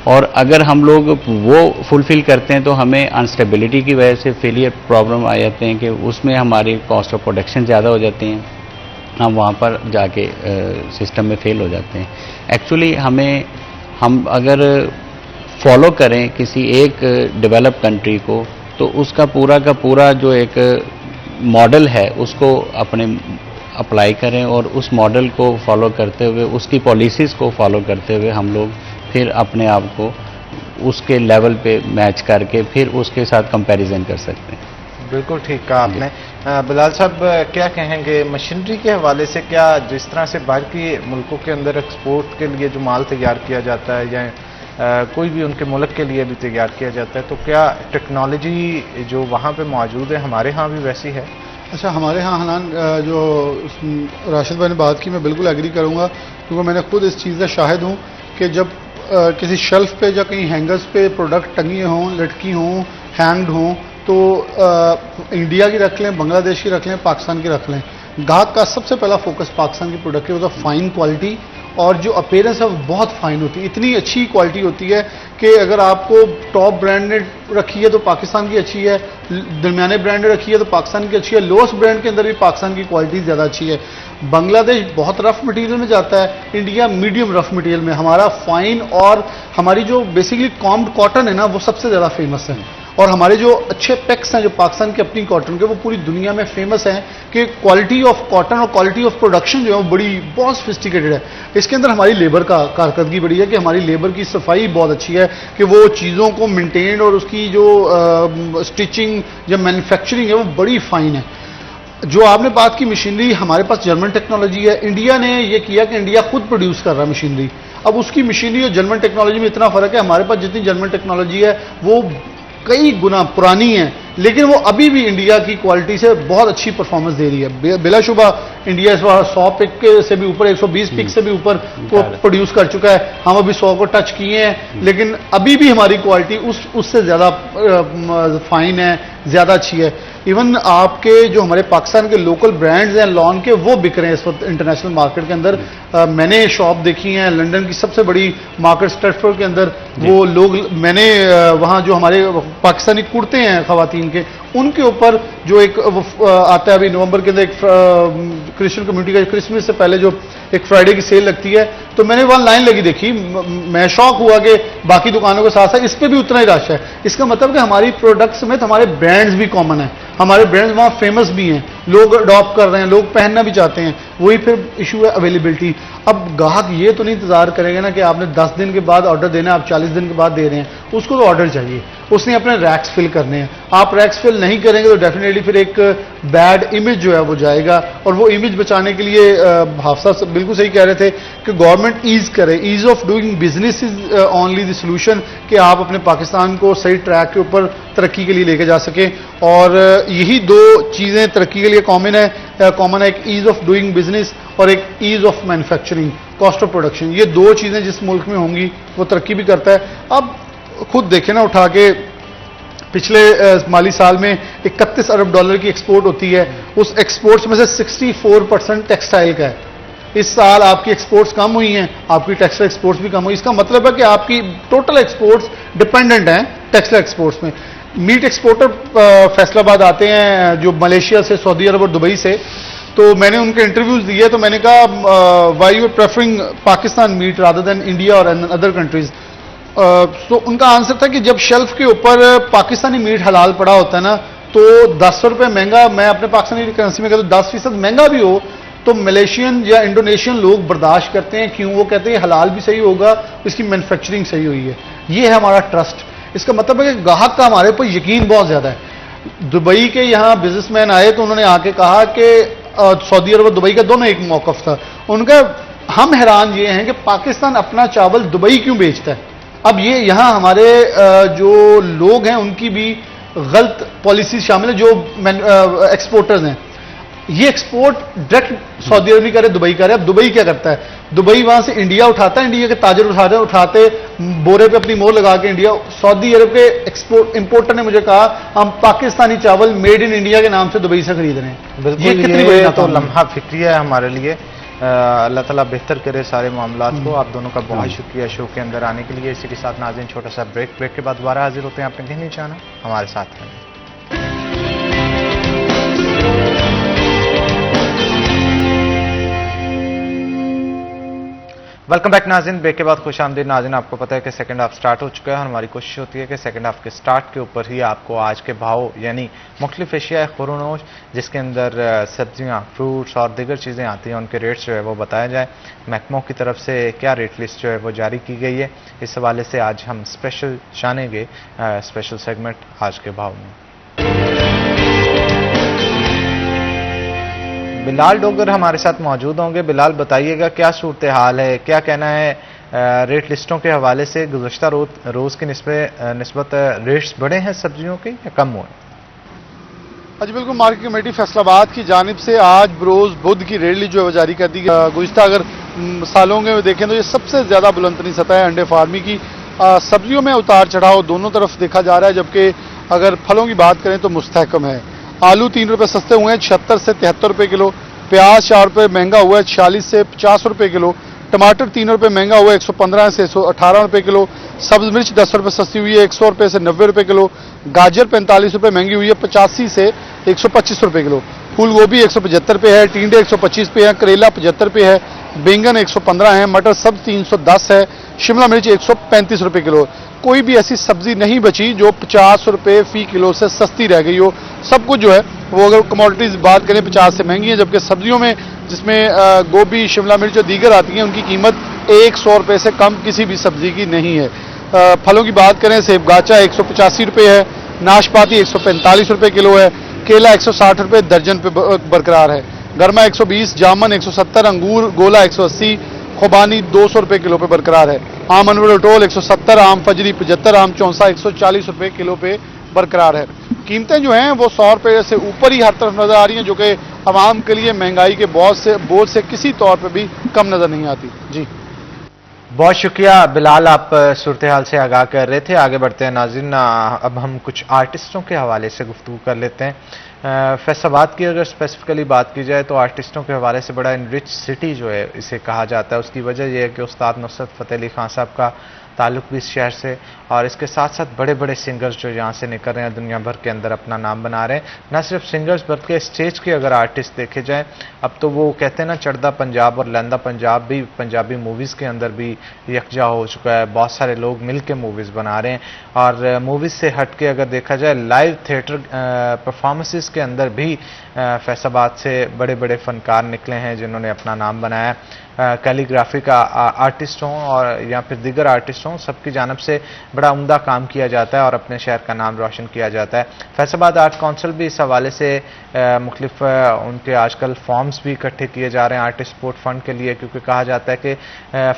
और अगर हम लोग वो फुलफ़िल करते हैं तो हमें अनस्टेबिलिटी की वजह से फेलियर प्रॉब्लम आ जाते हैं कि उसमें हमारी कॉस्ट ऑफ प्रोडक्शन ज़्यादा हो जाती हैं, हम वहाँ पर जाके सिस्टम में फेल हो जाते हैं। एक्चुअली हम अगर फॉलो करें किसी एक डेवलप कंट्री को तो उसका पूरा का पूरा जो एक मॉडल है उसको अपने अप्लाई करें और उस मॉडल को फॉलो करते हुए उसकी पॉलिसीज़ को फॉलो करते हुए हम लोग फिर अपने आप को उसके लेवल पे मैच करके फिर उसके साथ कंपैरिजन कर सकते हैं। बिल्कुल ठीक कहा आपने। बिलाल साहब, क्या कहेंगे मशीनरी के हवाले से? क्या जिस तरह से बाहर के मुल्कों के अंदर एक्सपोर्ट के लिए जो माल तैयार किया जाता है या कोई भी उनके मुल्क के लिए भी तैयार किया जाता है, तो क्या टेक्नोलॉजी जो वहाँ पे मौजूद है हमारे यहाँ भी वैसी है? अच्छा, हमारे यहाँ हनान जो राशिद भाई ने बात की मैं बिल्कुल एग्री करूँगा, क्योंकि मैंने खुद इस चीज़ का शाहिद हूँ कि जब किसी शेल्फ पे या कहीं हैंगर्स पे प्रोडक्ट टंगी हों, लटकी हों, हैंग्ड हों, तो इंडिया की रख लें, बांग्लादेश की रख लें, पाकिस्तान की रख लें, ग्राहक का सबसे पहला फोकस पाकिस्तान की प्रोडक्ट की होता है फाइन क्वालिटी, और जो अपीयरेंस है वो बहुत फाइन होती है, इतनी अच्छी क्वालिटी होती है कि अगर आपको टॉप ब्रांडेड रखी है तो पाकिस्तान की अच्छी है, दरमियाने ब्रांडेड रखी है तो पाकिस्तान की अच्छी है, लोएस्ट ब्रांड के अंदर भी पाकिस्तान की क्वालिटी ज़्यादा अच्छी है। बांग्लादेश बहुत रफ मटेरियल में जाता है, इंडिया मीडियम रफ मटेरियल में। हमारा फाइन और हमारी जो बेसिकली कॉम्ड कॉटन है ना वो सबसे ज़्यादा फेमस है, और हमारे जो अच्छे पैक्स हैं जो पाकिस्तान के अपनी कॉटन के वो पूरी दुनिया में फेमस हैं कि क्वालिटी ऑफ कॉटन और क्वालिटी ऑफ प्रोडक्शन जो है वो बहुत सोफिस्टिकेटेड है। इसके अंदर हमारी लेबर का कारकर्दगी बड़ी है कि हमारी लेबर की सफाई बहुत अच्छी है कि वो चीज़ों को मेंटेन और उसकी जो स्टिचिंग या मैन्युफैक्चरिंग है वो बड़ी फाइन है। जो आपने बात की मशीनरी, हमारे पास जर्मन टेक्नोलॉजी है। इंडिया ने ये किया कि इंडिया खुद प्रोड्यूस कर रहा है मशीनरी। अब उसकी मशीनरी और जर्मन टेक्नोलॉजी में इतना फर्क है, हमारे पास जितनी जर्मन टेक्नोलॉजी है वो कई गुना पुरानी है, लेकिन वो अभी भी इंडिया की क्वालिटी से बहुत अच्छी परफॉर्मेंस दे रही है। बिलाशुबा इंडिया इस बार 100 पिक से भी ऊपर, 120 पिक से भी ऊपर को प्रोड्यूस कर चुका है। हम अभी 100 को टच किए हैं, लेकिन अभी भी हमारी क्वालिटी उससे ज़्यादा फाइन है, ज़्यादा अच्छी है। इवन आपके जो हमारे पाकिस्तान के लोकल ब्रांड्स हैं लॉन के, वो बिक रहे हैं इस वक्त इंटरनेशनल मार्केट के अंदर। मैंने शॉप देखी है लंदन की सबसे बड़ी मार्केट स्ट्रेटफोर्ड के अंदर, वो लोग मैंने वहाँ जो हमारे पाकिस्तानी कुर्ते हैं खवातीन के, उनके ऊपर जो एक आता है अभी नवंबर के अंदर, एक क्रिश्चियन कम्युनिटी का क्रिसमस से पहले जो एक फ्राइडे की सेल लगती है, तो मैंने वहाँ लाइन लगी देखी, मैं शॉक हुआ कि बाकी दुकानों के साथ साथ इस पर भी उतना ही रश है। इसका मतलब कि हमारी प्रोडक्ट्स में हमारे ब्रांड्स भी कॉमन है, हमारे ब्रांड्स वहाँ फेमस भी हैं, लोग अडॉप्ट कर रहे हैं, लोग पहनना भी चाहते हैं। वही फिर इशू है अवेलेबिलिटी। अब ग्राहक ये तो नहीं इंतजार करेगा ना कि आपने 10 दिन के बाद ऑर्डर देना है, आप 40 दिन के बाद दे रहे हैं, उसको तो ऑर्डर चाहिए, उसने अपने रैक्स फिल करने हैं। आप रैक्स फिल नहीं करेंगे तो डेफिनेटली फिर एक बैड इमेज जो है वो जाएगा, और वो इमेज बचाने के लिए हाफसा बिल्कुल सही कह रहे थे कि गवर्नमेंट ईज करे, ease of doing business is only the solution, कि आप अपने पाकिस्तान को सही ट्रैक के ऊपर तरक्की के लिए लेके जा सके। और यही दो चीज़ें तरक्की के लिए कॉमन है, एक ईज ऑफ डूइंग बिजनेस और एक ease of manufacturing, cost of production. ये दो चीज़ें जिस मुल्क में होंगी वो तरक्की भी करता है। अब खुद देखें ना उठा के, पिछले माली साल में 31 अरब डॉलर की एक्सपोर्ट होती है, उस एक्सपोर्ट्स में से 64% टेक्सटाइल का है। इस साल आपकी एक्सपोर्ट्स कम हुई हैं, आपकी टेक्सटाइल एक्सपोर्ट्स भी कम हुई। इसका मतलब है कि आपकी टोटल एक्सपोर्ट्स डिपेंडेंट हैं टेक्सटाइल एक्सपोर्ट्स में। मीट एक्सपोर्टर फैसलाबाद आते हैं जो मलेशिया से, सऊदी अरब और दुबई से, तो मैंने उनके इंटरव्यूज दिए, तो मैंने कहा why you preferring Pakistan meat rather than India और अदर कंट्रीज। तो उनका आंसर था कि जब शेल्फ के ऊपर पाकिस्तानी मीट हलाल पड़ा होता है ना, तो 10 रुपये महंगा, मैं अपने पाकिस्तानी करेंसी में कहता हूँ 10% महंगा भी हो तो मलेशियन या इंडोनेशियन लोग बर्दाश्त करते हैं। क्यों? वो कहते हैं हलाल भी सही होगा, इसकी मैन्युफैक्चरिंग सही हुई है। ये है हमारा ट्रस्ट। इसका मतलब है कि ग्राहक का हमारे ऊपर यकीन बहुत ज्यादा है। दुबई के यहाँ बिजनेसमैन आए तो उन्होंने आके कहा कि सऊदी अरब और दुबई का दोनों एक मौकफ था उनका। हम हैरान ये हैं कि पाकिस्तान अपना चावल दुबई क्यों बेचता है। अब ये यहाँ हमारे जो लोग हैं उनकी भी गलत पॉलिसी शामिल है, जो एक्सपोर्टर्स हैं। ये एक्सपोर्ट डायरेक्ट सऊदी अरब नहीं करे, दुबई करे। अब दुबई क्या करता है, दुबई वहां से इंडिया उठाता है, इंडिया के ताजर उठाते बोरे पे अपनी मोहर लगा के इंडिया। सऊदी अरब के एक्सपोर्ट इंपोर्टर ने मुझे कहा हम पाकिस्तानी चावल मेड इन इंडिया के नाम से दुबई से खरीद रहे हैं। बिल्कुल, कितनी बड़ी ये तो नाकामी है। लम्हा फिक्रिया है हमारे लिए। अल्लाह ताला बेहतर करे सारे मामलात को। आप दोनों का बहुत शुक्रिया शो के अंदर आने के लिए। इसी के साथ नाज़रीन छोटा सा ब्रेक के बाद दोबारा हाजिर होते हैं। आपने कहीं नहीं जाना, हमारे साथ रहें। वेलकम बैक नाज़रीन, ब्रेक के बाद खुश आमदीद नाज़रीन। आपको पता है कि सेकंड हाफ स्टार्ट हो चुका है और हमारी कोशिश होती है कि सेकंड हाफ के स्टार्ट के ऊपर ही आपको आज के भाव यानी मुख्तलिफ एशिया खुरोनोश जिसके अंदर सब्जियां, फ्रूट्स और दीगर चीज़ें आती हैं उनके रेट्स जो है वो बताया जाए। महकमों की तरफ से क्या रेट लिस्ट जो है वो जारी की गई है, इस हवाले से आज हम स्पेशल जानेंगे स्पेशल सेगमेंट आज के भाव में। बिलाल डोगर हमारे साथ मौजूद होंगे। बिलाल, बताइएगा क्या सूरत हाल है, क्या कहना है रेट लिस्टों के हवाले से? गुज़श्ता रोज़ की निस्बत रेट्स बढ़े हैं सब्जियों के या कम हुए? आज बिल्कुल मार्केट कमेटी फैसलाबाद की जानिब से आज बरोज़ बुध की रेट लिस्ट जो है वो जारी कर दी गई। गुज़श्ता अगर सालों में देखें तो ये सबसे ज़्यादा बुलंदतरीन सतह है अंडे फार्मी की। सब्जियों में उतार चढ़ाव दोनों तरफ देखा जा रहा है, जबकि अगर फलों की बात करें तो मुस्तहकम है। आलू 3 रुपये सस्ते हुए हैं 76 से 73 रुपये किलो। प्याज 4 रुपये महंगा हुआ है 46 से 50 रुपये किलो। टमाटर 3 रुपये महंगा हुआ है 115 से 118 रुपये किलो। सब्ज मिर्च 10 रुपये सस्ती हुई है 100 रुपये से 90 रुपये किलो। गाजर 45 रुपये महंगी हुई है 85 से 125 रुपये किलो। फूल गोभी 175 पे है, टिंडे 125 पे है, करेला 75 पे है, बैंगन 115 है, मटर सब 310 है, शिमला मिर्च 135 रुपये किलो। कोई भी ऐसी सब्जी नहीं बची जो 50 रुपये फी किलो से सस्ती रह गई हो। सब कुछ जो है वो अगर कमोडिटीज बात करें 50 से महंगी है, जबकि सब्जियों में जिसमें गोभी, शिमला मिर्च जो दीगर आती हैं उनकी कीमत 100 रुपये से कम किसी भी सब्जी की नहीं है। फलों की बात करें सेब गाचा 185 रुपये है, नाशपाती 145 रुपये किलो है, केला 160 रुपये दर्जन पे बरकरार है, गरमा 120, जामुन 170, अंगूर गोला 180, खुबानी 200 रुपये किलो पे बरकरार है, आम अनवर टोल 170, आम फजरी 75, आम चौंसा 140 रुपये किलो पे बरकरार है। कीमतें जो हैं वो 100 रुपये से ऊपर ही हर तरफ नजर आ रही हैं, जो कि आवाम के लिए महंगाई के बोझ से किसी तौर पे भी कम नजर नहीं आती। जी बहुत शुक्रिया बिलाल, आप सूरत हाल से आगाह कर रहे थे। आगे बढ़ते हैं नाज़रीन, अब हम कुछ आर्टिस्टों के हवाले से गुफ्तगू कर लेते हैं। फैसलाबाद की अगर स्पेसिफिकली बात की जाए तो आर्टिस्टों के हवाले से बड़ा इनरिच सिटी जो है इसे कहा जाता है। उसकी वजह यह है कि उस्ताद नुसरत फ़तेह अली खान साहब का ताल्लुक़ भी इस शहर से, और इसके साथ साथ बड़े बड़े सिंगर्स जो यहाँ से निकल रहे हैं दुनिया भर के अंदर अपना नाम बना रहे हैं। न सिर्फ सिंगर्स बल्कि स्टेज के अगर आर्टिस्ट देखे जाएँ, अब तो वो कहते हैं ना चढ़दा पंजाब और लैंदा पंजाब भी पंजाबी मूवीज़ के अंदर भी यकजा हो चुका है। बहुत सारे लोग मिल के मूवीज़ बना रहे हैं, और मूवीज़ से हट के अगर देखा जाए लाइव थिएटर परफॉर्मेंसेस के अंदर भी फैसलाबाद से बड़े बड़े फ़नकार निकले हैं जिन्होंने अपना नाम बनाया। कैलीग्राफी का आर्टिस्ट हों और या फिर दीगर आर्टिस्ट हों, सबकी जानब से बड़ा उम्दा काम किया जाता है और अपने शहर का नाम रोशन किया जाता है। फैसलाबाद आर्ट काउंसिल भी इस हवाले से मुख्तलिफ उनके आजकल फॉर्म्स भी इकट्ठे किए जा रहे हैं आर्टिस्ट सपोर्ट फंड के लिए, क्योंकि कहा जाता है कि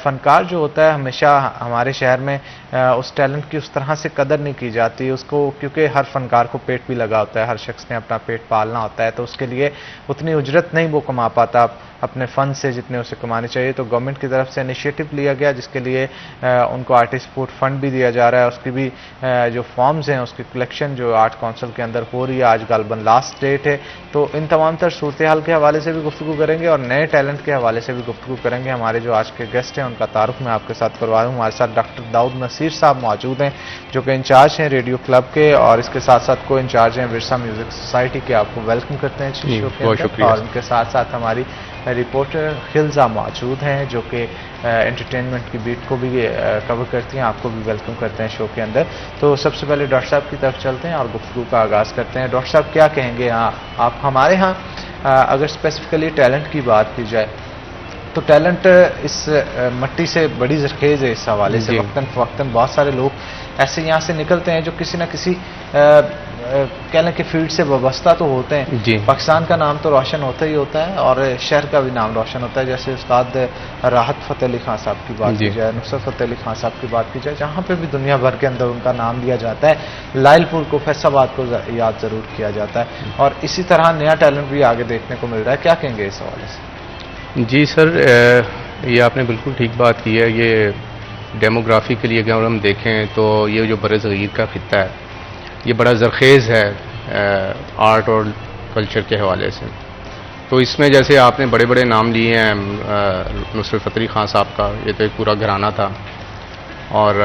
फ़नकार जो होता है हमेशा हमारे शहर में उस टैलेंट की उस तरह से कदर नहीं की जाती उसको, क्योंकि हर फनकार को पेट भी लगा होता है, हर शख्स ने अपना पेट पालना होता है, तो उसके लिए उतनी उजरत नहीं वो कमा पाता अपने फ़न से जितने उसे कमाने चाहिए। तो गवर्नमेंट की तरफ से इनिशिएटिव लिया गया जिसके लिए उनको आर्टिस्ट सपोर्ट फंड भी दिया जा रहा है। उसकी भी जो फॉर्म्स हैं उसकी कलेक्शन जो आर्ट काउंसिल के अंदर हो रही है, आज गालबन लास्ट डेट है। तो इन तमाम तर सूरत हाल के हवाले से भी गुफ्तगू करेंगे और नए टैलेंट के हवाले से भी गुफ्तगू करेंगे। हमारे जो आज के गेस्ट हैं उनका तारुफ मैं आपके साथ करवा दूँ। हमारे साथ डॉक्टर दाऊद नसीर साहब मौजूद हैं जो कि इंचार्ज हैं रेडियो क्लब के, और इसके साथ साथ को इंचार्ज हैं विरसा म्यूजिक सोसाइटी के। आपको वेलकम करते हैं शो के। और उनके साथ साथ हमारी रिपोर्टर खिलजा मौजूद हैं जो कि एंटरटेनमेंट की बीट को भी कवर करती हैं। आपको भी वेलकम करते हैं शो के अंदर। तो सबसे पहले डॉक्टर साहब की तरफ चलते हैं और गुफ्तगू का आगाज़ करते हैं। डॉक्टर साहब क्या कहेंगे आप हमारे यहाँ अगर स्पेसिफिकली टैलेंट की बात की जाए तो टैलेंट इस मट्टी से बड़ी जरखेज़ है। इस हवाले से वक्तन फ़वक्तन बहुत सारे लोग ऐसे यहाँ से निकलते हैं जो किसी न किसी कह लें कि फील्ड से वाबस्ता तो होते हैं जी। पाकिस्तान का नाम तो रोशन होता ही होता है और शहर का भी नाम रोशन होता है। जैसे उस्ताद राहत फ़तेह अली खान साहब की बात जी। की जाए, नुसरत फ़तेह अली खान साहब की बात की जाए, जहाँ पे भी दुनिया भर के अंदर उनका नाम लिया जाता है, लाइलपुर को, फैसलाबाद को याद ज़रूर किया जाता है। और इसी तरह नया टैलेंट भी आगे देखने को मिल रहा है। क्या कहेंगे इस हवाले से? जी सर, ये आपने बिल्कुल ठीक बात की है। ये डेमोग्राफिकली अगर हम देखें तो ये जो बरसगीर का खित्ता है ये बड़ा ज़रखेज़ है आर्ट और कल्चर के हवाले से। तो इसमें जैसे आपने बड़े बड़े नाम लिए हैं, नुसरत फ़तेह अली खान साहब का, ये तो एक पूरा घराना था। और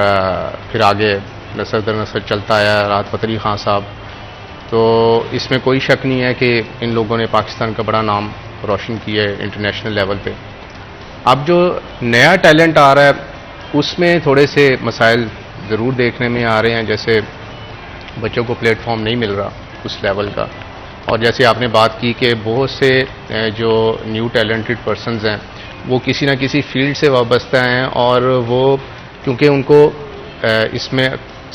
फिर आगे नस्ल दर नस्ल चलता आया राहत फ़तेह अली खान साहब। तो इसमें कोई शक नहीं है कि इन लोगों ने पाकिस्तान का बड़ा नाम रोशन किया है इंटरनेशनल लेवल पे। अब जो नया टैलेंट आ रहा है उसमें थोड़े से मसाइल ज़रूर देखने में आ रहे हैं, जैसे बच्चों को प्लेटफॉर्म नहीं मिल रहा उस लेवल का। और जैसे आपने बात की कि बहुत से जो न्यू टैलेंटेड पर्सनस हैं वो किसी ना किसी फील्ड से वाबस्ता हैं और वो क्योंकि उनको इसमें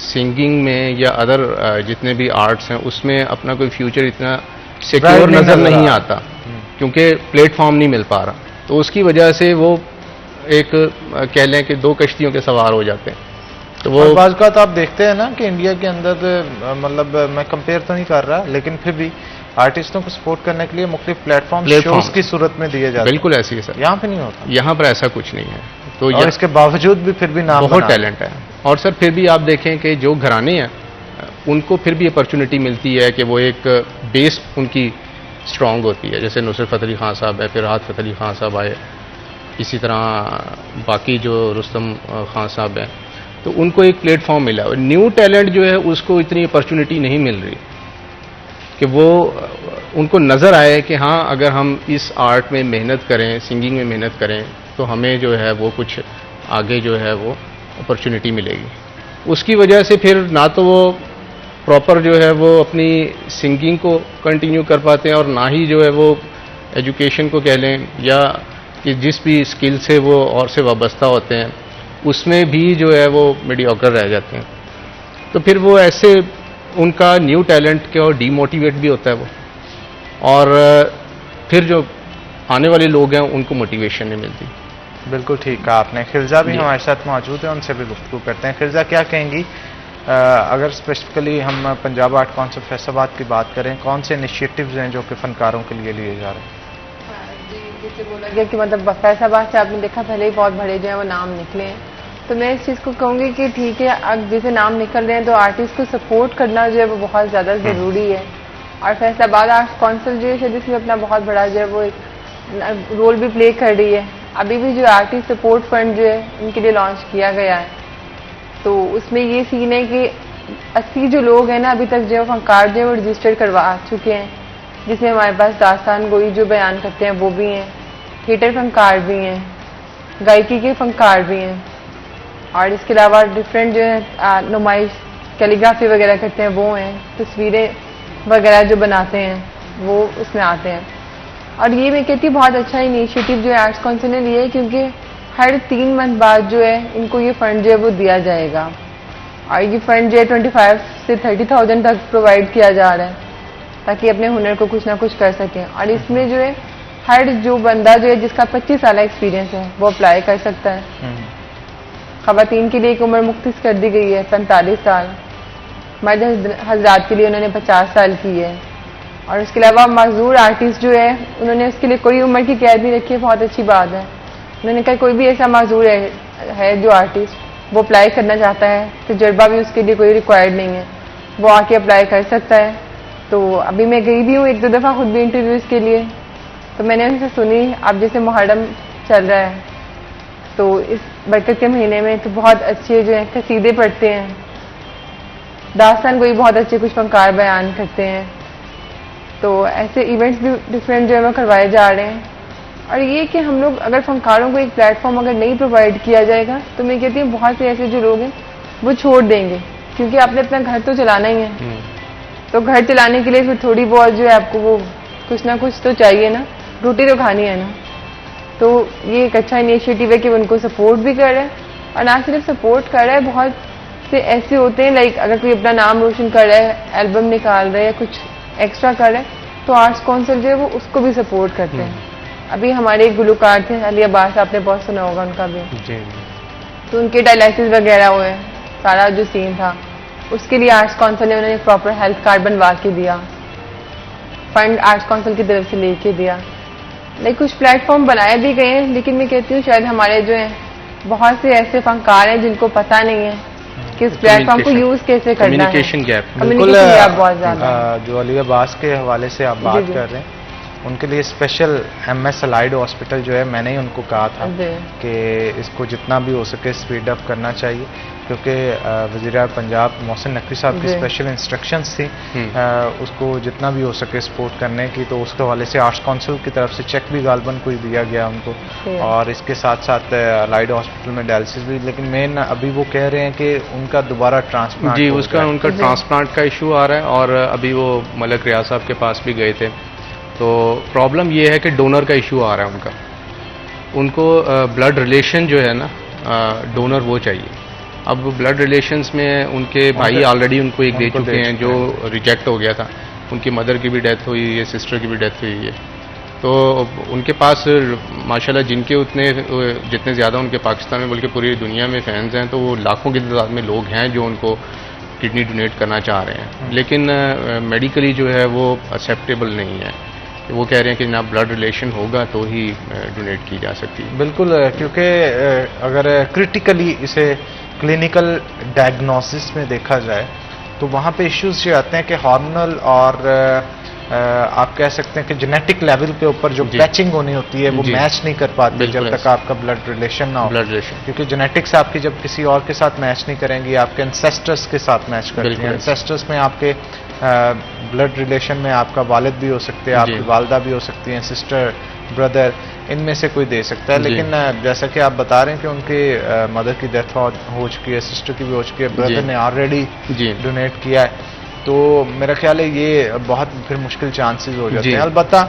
सिंगिंग में या अदर जितने भी आर्ट्स हैं उसमें अपना कोई फ्यूचर इतना सिक्योर नज़र नहीं आता क्योंकि प्लेटफॉर्म नहीं मिल पा रहा। तो उसकी वजह से वो एक कह लें कि दो कश्तियों के सवार हो जाते हैं। तो वो और बाज़ तो आप देखते हैं ना कि इंडिया के अंदर मतलब मैं कंपेयर तो नहीं कर रहा लेकिन फिर भी आर्टिस्टों को सपोर्ट करने के लिए मुख्तलिफ प्लेटफॉर्म शोज की सूरत में दिए जाते हैं। बिल्कुल ऐसी है सर, यहाँ पे नहीं होता। यहाँ पर ऐसा कुछ नहीं है। तो और इसके बावजूद भी फिर भी नाम बहुत टैलेंट है। और सर फिर भी आप देखें कि जो घराने हैं उनको फिर भी अपॉर्चुनिटी मिलती है कि वो एक बेस उनकी स्ट्रांग होती है। जैसे नुसरत फ़तेह अली खान साहब है, फिर राहत फ़तेह अली खान साहब आए, इसी तरह बाकी जो रुस्तम खान साहब हैं, तो उनको एक प्लेटफॉर्म मिला। और न्यू टैलेंट जो है उसको इतनी अपॉर्चुनिटी नहीं मिल रही कि वो उनको नज़र आए कि हाँ अगर हम इस आर्ट में मेहनत करें, सिंगिंग में मेहनत करें तो हमें जो है वो कुछ आगे जो है वो अपॉर्चुनिटी मिलेगी। उसकी वजह से फिर ना तो वो प्रॉपर जो है वो अपनी सिंगिंग को कंटिन्यू कर पाते हैं और ना ही जो है वो एजुकेशन को कह लें या कि जिस भी स्किल से वो और से वाबस्ता होते हैं उसमें भी जो है वो मीडियोकर रह जाते हैं। तो फिर वो ऐसे उनका न्यू टैलेंट के और डीमोटिवेट भी होता है वो, और फिर जो आने वाले लोग हैं उनको मोटिवेशन नहीं मिलती। बिल्कुल ठीक कहा आपने। खिलजा भी हमारे साथ मौजूद है, उनसे भी गुफ्तगू करते हैं। खिलजा, क्या कहेंगी अगर स्पेसिफिकली हम पंजाब आर्ट काउंसिल फैसलाबाद की बात करें, कौन से इनिशिएटिव्स हैं जो कि फनकारों के लिए लिए जा रहे हैं? जैसे बोला गया कि मतलब फैसलाबाद से आपने देखा पहले ही बहुत बड़े जो है वो नाम निकले हैं, तो मैं इस चीज़ को कहूँगी कि ठीक है, अब जैसे नाम निकल रहे हैं तो आर्टिस्ट को सपोर्ट करना जो है वो बहुत ज़्यादा ज़रूरी है। और फैसलाबाद आर्ट काउंसिल जो है जिसमें अपना बहुत बड़ा जो है वो एक रोल भी प्ले कर रही है। अभी भी जो आर्टिस्ट सपोर्ट फंड जो है इनके लिए लॉन्च किया गया है, तो उसमें ये सीन है कि 80 जो लोग हैं ना अभी तक जो फनकार जो है वो रजिस्टर करवा चुके हैं, जिसमें हमारे पास दास्तान गोई जो बयान करते हैं वो भी हैं, थिएटर फनकार भी हैं, गायकी के फनकार भी हैं, और इसके अलावा डिफरेंट जो है नुमाइश कैलीग्राफी वगैरह करते हैं वो हैं, तस्वीरें वगैरह जो बनाते हैं वो उसमें आते हैं। और ये मैं कहती हूँ बहुत अच्छा इनिशिएटिव जो है आर्ट्स काउंसिल ने लिया है, क्योंकि हर 3 मंथ बाद जो है इनको ये फंड जो है वो दिया जाएगा, और ये फंड जो है 25 से 30,000 तक प्रोवाइड किया जा रहा है ताकि अपने हुनर को कुछ ना कुछ कर सकें। और इसमें जो है हर जो बंदा जो है जिसका 25 साल एक्सपीरियंस है वो अप्लाई कर सकता है। खवातीन के लिए एक उम्र मुख्तस कर दी गई है 45 साल, मर्द हजरात के लिए उन्होंने 50 साल की है। और उसके अलावा माजूर आर्टिस्ट जो है उन्होंने उसके लिए कोई उम्र की कैद नहीं रखी है, बहुत अच्छी बात है। उन्होंने कहा कोई भी ऐसा माजूर है जो आर्टिस्ट वो अप्लाई करना चाहता है, तजुर्बा भी उसके लिए कोई रिक्वायर्ड नहीं है, वो आके अप्लाई कर सकता है। तो अभी मैं गई भी हूँ 1-2 दफ़ा खुद भी इंटरव्यूज़ के लिए, तो मैंने उनसे सुनी। अब जैसे मुहर्रम चल रहा है तो इस बरकत के महीने में तो बहुत अच्छे जो है कसीदे पढ़ते हैं, दास्तान कोई बहुत अच्छे कुछ फनकार बयान करते हैं। तो ऐसे इवेंट्स भी डिफरेंट जो है वो करवाए जा रहे हैं। और ये कि हम लोग अगर फनकारों को एक प्लेटफॉर्म अगर नहीं प्रोवाइड किया जाएगा तो मैं कहती हूँ बहुत से ऐसे जो लोग हैं वो छोड़ देंगे, क्योंकि आपने अपना घर तो चलाना ही है। तो घर चलाने के लिए फिर थोड़ी बहुत जो है आपको वो कुछ ना कुछ तो चाहिए ना, रोटी तो खानी है ना। तो ये एक अच्छा इनिशिएटिव है कि उनको सपोर्ट भी कर रहा है, और ना सिर्फ सपोर्ट कर रहा है, बहुत जैसे ऐसे होते हैं लाइक अगर कोई अपना नाम रोशन कर रहा है, एल्बम निकाल रहा है या कुछ एक्स्ट्रा कर रहा है, तो आर्ट्स काउंसिल जो है वो उसको भी सपोर्ट करते हैं। अभी हमारे एक गुलकार थे अली अब्बास, आपने बहुत सुना होगा उनका भी, जी तो उनके डायलिसिस वगैरह हुए, सारा जो सीन था उसके लिए आर्ट्स काउंसिल ने उन्हें प्रॉपर हेल्थ कार्ड बनवा के दिया, फंड आर्ट्स काउंसिल की तरफ से लेके दिया। लाइक कुछ प्लेटफॉर्म बनाए भी गए हैं, लेकिन मैं कहती हूँ शायद हमारे जो हैं बहुत से ऐसे फनकार हैं जिनको पता नहीं है कि इस प्लेटफॉर्म को यूज कैसे करना है। Communication gap. कम्युनिकेशन गैप बहुत ज्यादा है। जो अली अब्बास के हवाले से आप बात कर रहे हैं, उनके लिए स्पेशल MS अलाइड हॉस्पिटल जो है, मैंने ही उनको कहा था जी। कि इसको जितना भी हो सके स्पीड अप करना चाहिए, क्योंकि वज़ीर पंजाब मोहसिन नकवी साहब की जी। स्पेशल इंस्ट्रक्शंस थी उसको जितना भी हो सके सपोर्ट करने की। तो उसके हवाले से आर्ट्स काउंसिल की तरफ से चेक भी गालबन कोई दिया गया उनको, जी। और इसके साथ साथ अलाइड हॉस्पिटल में डायलिसिस भी। लेकिन मेन अभी वो कह रहे हैं कि उनका दोबारा ट्रांसप्लांट जी, उसका उनका ट्रांसप्लांट का इशू आ रहा है, और अभी वो मलक रियाज साहब के पास भी गए थे। तो प्रॉब्लम ये है कि डोनर का इशू आ रहा है उनको ब्लड रिलेशन जो है ना, डोनर वो चाहिए। अब ब्लड रिलेशंस में उनके भाई ऑलरेडी उनको एक दे चुके हैं जो रिजेक्ट हो गया था, उनकी मदर की भी डेथ हुई है, सिस्टर की भी डेथ हुई है। तो उनके पास माशाल्लाह जिनके जितने ज़्यादा उनके पाकिस्तान में बल्कि पूरी दुनिया में फैंस हैं, तो वो लाखों की तादाद में लोग हैं जो उनको किडनी डोनेट करना चाह रहे हैं, लेकिन मेडिकली जो है वो एक्सेप्टेबल नहीं है। वो कह रहे हैं कि ना ब्लड रिलेशन होगा तो ही डोनेट की जा सकती है। बिल्कुल, क्योंकि अगर क्रिटिकली इसे क्लिनिकल डायग्नोसिस में देखा जाए तो वहाँ पे इश्यूज ये आते हैं कि हार्मोनल और आप कह सकते हैं कि जेनेटिक लेवल के ऊपर जो मैचिंग होनी होती है वो मैच नहीं कर पाती जब तक आपका ब्लड रिलेशन ना हो। ब्लड रिलेशन, क्योंकि जेनेटिक्स आपकी जब किसी और के साथ मैच नहीं करेंगी, आपके एंसेस्टर्स के साथ मैच करती है। एंसेस्टर्स में आपके ब्लड रिलेशन में आपका वालिद भी हो सकते हैं, आपकी वालदा भी हो सकती हैं, सिस्टर, ब्रदर, इनमें से कोई दे सकता है। लेकिन जैसा कि आप बता रहे हैं कि उनके मदर की डेथ हो चुकी है, सिस्टर की भी हो चुकी है, ब्रदर ने ऑलरेडी डोनेट किया है, तो मेरा ख्याल है ये बहुत फिर मुश्किल चांसेस हो जाते हैं। अलबत्ता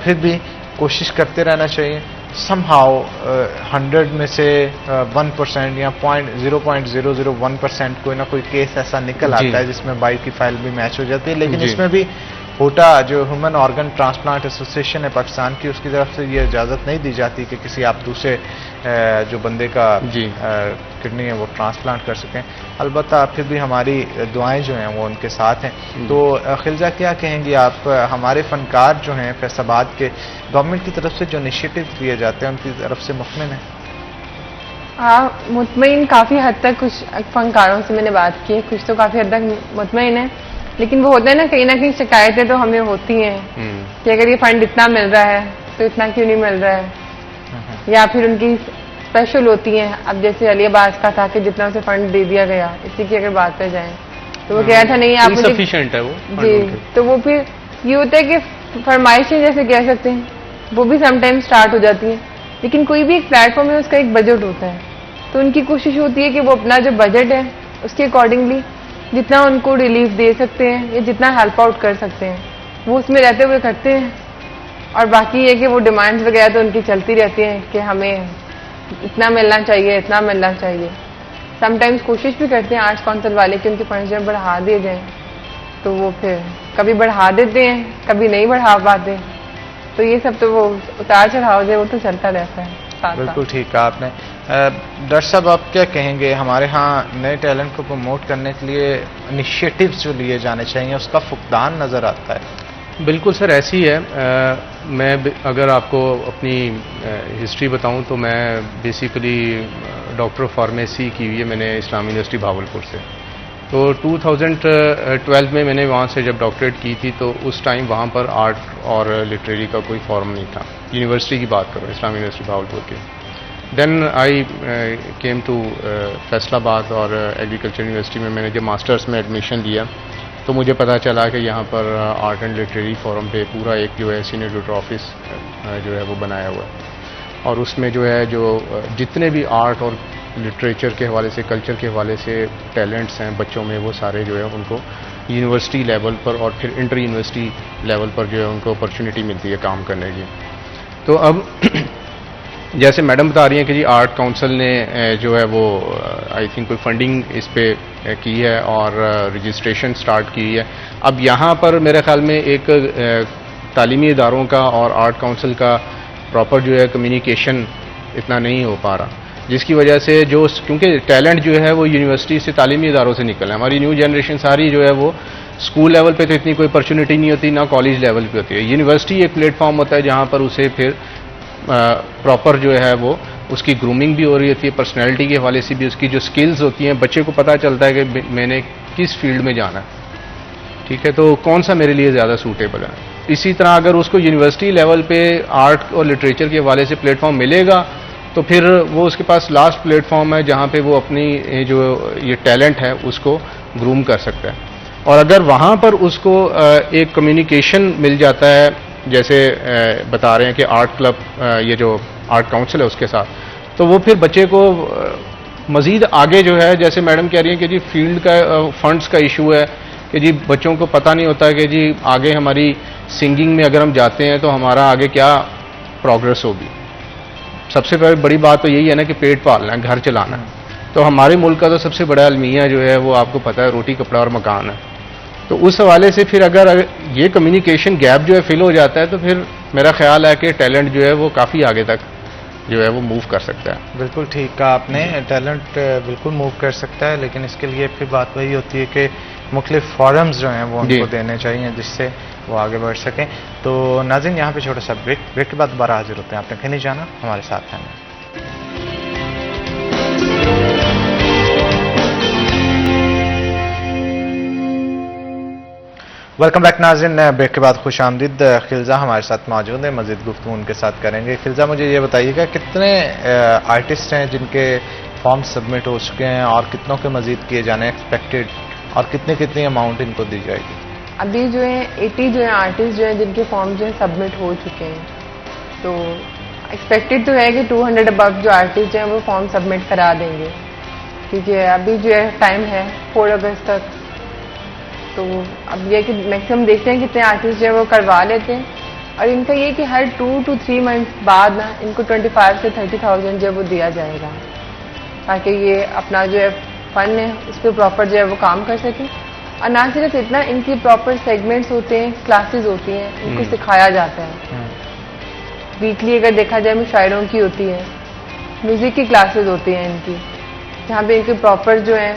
फिर भी कोशिश करते रहना चाहिए। समहाउ 100 में से 1% या 0.001% कोई ना कोई केस ऐसा निकल आता है जिसमें बाई की फाइल भी मैच हो जाती है। लेकिन इसमें भी होटा जो ह्यूमन ऑर्गन ट्रांसप्लांट एसोसिएशन है पाकिस्तान की, उसकी तरफ से ये इजाज़त नहीं दी जाती कि किसी आप दूसरे जो बंदे का किडनी है वो ट्रांसप्लांट कर सकें। अलबत्ता फिर भी हमारी दुआएं जो हैं वो उनके साथ हैं। तो खिलजा क्या कहेंगी आप, हमारे फनकार जो हैं फैसलाबाद के, गवर्नमेंट की तरफ से जो इनिशिएटिव लिए जाते हैं उनकी तरफ से मुतमिन है? हाँ, मुतमिन काफ़ी हद तक। कुछ फनकारों से मैंने बात की है, कुछ तो काफ़ी हद तक मुतमिन है, लेकिन वो होता है ना कहीं शिकायतें तो हमें होती हैं कि अगर ये फंड इतना मिल रहा है तो इतना क्यों नहीं मिल रहा है, या फिर उनकी स्पेशल होती हैं। अब जैसे अली अब्बास का था कि जितना उसे फंड दे दिया गया, इसी की अगर बात पे जाए तो वो कह रहा था नहीं आप मुझे इनसफिशिएंट है वो जी। तो वो फिर ये होता है कि फरमाइशें जैसे कह सकते हैं वो भी समटाइम स्टार्ट हो जाती हैं, लेकिन कोई भी एक प्लेटफॉर्म है उसका एक बजट होता है, तो उनकी कोशिश होती है कि वो अपना जो बजट है उसके अकॉर्डिंगली जितना उनको रिलीफ दे सकते हैं या जितना हेल्प आउट कर सकते हैं वो उसमें रहते हुए करते हैं। और बाकी ये कि वो डिमांड्स वगैरह तो उनकी चलती रहती हैं कि हमें इतना मिलना चाहिए, इतना मिलना चाहिए। समटाइम्स कोशिश भी करते हैं आर्ट्स काउंसिल वाले कि उनके फंड्स जब बढ़ा दिए जाएं, तो वो फिर कभी बढ़ा देते हैं, कभी नहीं बढ़ा पाते। तो ये सब तो वो उतार चढ़ाव है, वो तो चलता रहता है साथ। बिल्कुल ठीक कहा आपने। डॉक्टर साहब, आप क्या कहेंगे, हमारे यहाँ नए टैलेंट को प्रमोट करने के लिए इनिशिएटिव्स जो लिए जाने चाहिए उसका फुकदान नज़र आता है? बिल्कुल सर, ऐसी है। मैं अगर आपको अपनी हिस्ट्री बताऊं तो मैं बेसिकली डॉक्टर ऑफ फार्मेसी की हुई है मैंने इस्लामी यूनिवर्सिटी भावलपुर से। तो 2012 में मैंने वहाँ से जब डॉक्टरेट की थी, तो उस टाइम वहाँ पर आर्ट और लिटरेरी का कोई फॉर्म नहीं था। यूनिवर्सिटी की बात करो, इस्लामी यूनिवर्सिटी भावलपुर की। Then I came to Faisalabad और एग्रीकल्चर यूनिवर्सिटी में मैंने जब मास्टर्स में एडमिशन लिया तो मुझे पता चला कि यहाँ पर आर्ट एंड लिटरेरी फोरम पे पूरा एक जो है सीनियर ट्यूटर ऑफिस जो है वो बनाया हुआ है, और उसमें जो है जो जितने भी आर्ट और लिटरेचर के हवाले से, कल्चर के हवाले से टैलेंट्स हैं बच्चों में, वो सारे जो है उनको यूनिवर्सिटी लेवल पर और फिर इंटर यूनिवर्सिटी लेवल पर जो है उनको अपॉर्चुनिटी मिलती है काम करने की। तो अब जैसे मैडम बता रही हैं कि जी आर्ट काउंसिल ने जो है वो आई थिंक कोई फंडिंग इस पे की है और रजिस्ट्रेशन स्टार्ट की है। अब यहाँ पर मेरे ख्याल में एक तालीमी इदारों का और आर्ट काउंसिल का प्रॉपर जो है कम्युनिकेशन इतना नहीं हो पा रहा, जिसकी वजह से जो क्योंकि टैलेंट जो है वो यूनिवर्सिटी से तालीमी इदारों से निकला है। हमारी न्यू जनरेशन सारी जो है वो स्कूल लेवल पे तो इतनी कोई अपॉर्चुनिटी नहीं होती, ना कॉलेज लेवल पे होती है। यूनिवर्सिटी एक प्लेटफॉर्म होता है जहाँ पर उसे फिर प्रॉपर जो है वो उसकी ग्रूमिंग भी हो रही होती है, पर्सनैलिटी के हवाले से भी उसकी जो स्किल्स होती हैं, बच्चे को पता चलता है कि मैंने किस फील्ड में जाना है, ठीक है, तो कौन सा मेरे लिए ज़्यादा सूटेबल है। इसी तरह अगर उसको यूनिवर्सिटी लेवल पे आर्ट और लिटरेचर के हवाले से प्लेटफॉर्म मिलेगा तो फिर वो उसके पास लास्ट प्लेटफॉर्म है जहाँ पे वो अपनी जो ये टैलेंट है उसको ग्रूम कर सकता है। और अगर वहाँ पर उसको एक कम्युनिकेशन मिल जाता है, जैसे बता रहे हैं कि आर्ट क्लब ये जो आर्ट काउंसिल है उसके साथ, तो वो फिर बच्चे को मज़ीद आगे जो है, जैसे मैडम कह रही हैं कि जी फील्ड का फंड्स का इशू है कि जी बच्चों को पता नहीं होता कि जी आगे हमारी सिंगिंग में अगर हम जाते हैं तो हमारा आगे क्या प्रोग्रेस होगी। सबसे बड़ी बात तो यही है ना कि पेट पालना है, घर चलाना है। तो हमारे मुल्क का तो सबसे बड़ा अलमिया जो है वो आपको पता है रोटी कपड़ा और मकान है। तो उस हवाले से फिर अगर ये कम्युनिकेशन गैप जो है फिल हो जाता है तो फिर मेरा ख्याल है कि टैलेंट जो है वो काफ़ी आगे तक जो है वो मूव कर सकता है। बिल्कुल ठीक कहा आपने, टैलेंट बिल्कुल मूव कर सकता है, लेकिन इसके लिए फिर बात वही होती है कि मुख्तलिफ फॉरम्स जो हैं वो उनको देने चाहिए जिससे वो आगे बढ़ सकें। तो नाज़रीन यहाँ पे छोटा सा ब्रेक के बाद दोबारा हाजिर होते हैं। आपने कहीं नहीं जाना, हमारे साथ हैं। वेलकम बैक नाज़रीन, ब्रेक के बाद खुश आमदीद। खिलजा हमारे साथ मौजूद है, मज़ीद गुफ्तगू उनके साथ करेंगे। खिलजा, मुझे ये बताइएगा कितने आर्टिस्ट हैं जिनके फॉर्म सबमिट हो चुके हैं और कितनों के मज़ीद किए जाने एक्सपेक्टेड, और कितनी अमाउंट इनको दी जाएगी? अभी जो है 80 जो है आर्टिस्ट जो है जिनके फॉर्म जो है सबमिट हो चुके हैं, तो एक्सपेक्टेड तो है कि 200 अबव जो आर्टिस्ट हैं वो फॉर्म सबमिट करा देंगे, क्योंकि अभी जो है टाइम है 4 अगस्त तक। तो अब ये कि मैक्सिमम देखते हैं कितने आर्टिस्ट जो है वो करवा लेते हैं, और इनका ये कि हर 2 to 3 मंथ्स बाद ना इनको 25 से 30,000 जो है वो दिया जाएगा, ताकि ये अपना जो है फन है उस पर प्रॉपर जो है वो काम कर सकें। और ना सिर्फ इतना, इनकी प्रॉपर सेगमेंट्स होते हैं, क्लासेस होती हैं, इनको सिखाया जाता है। वीकली अगर देखा जाए मुशायरों की होती है, म्यूज़िक की क्लासेस होती हैं इनकी, जहाँ पे इनके प्रॉपर जो है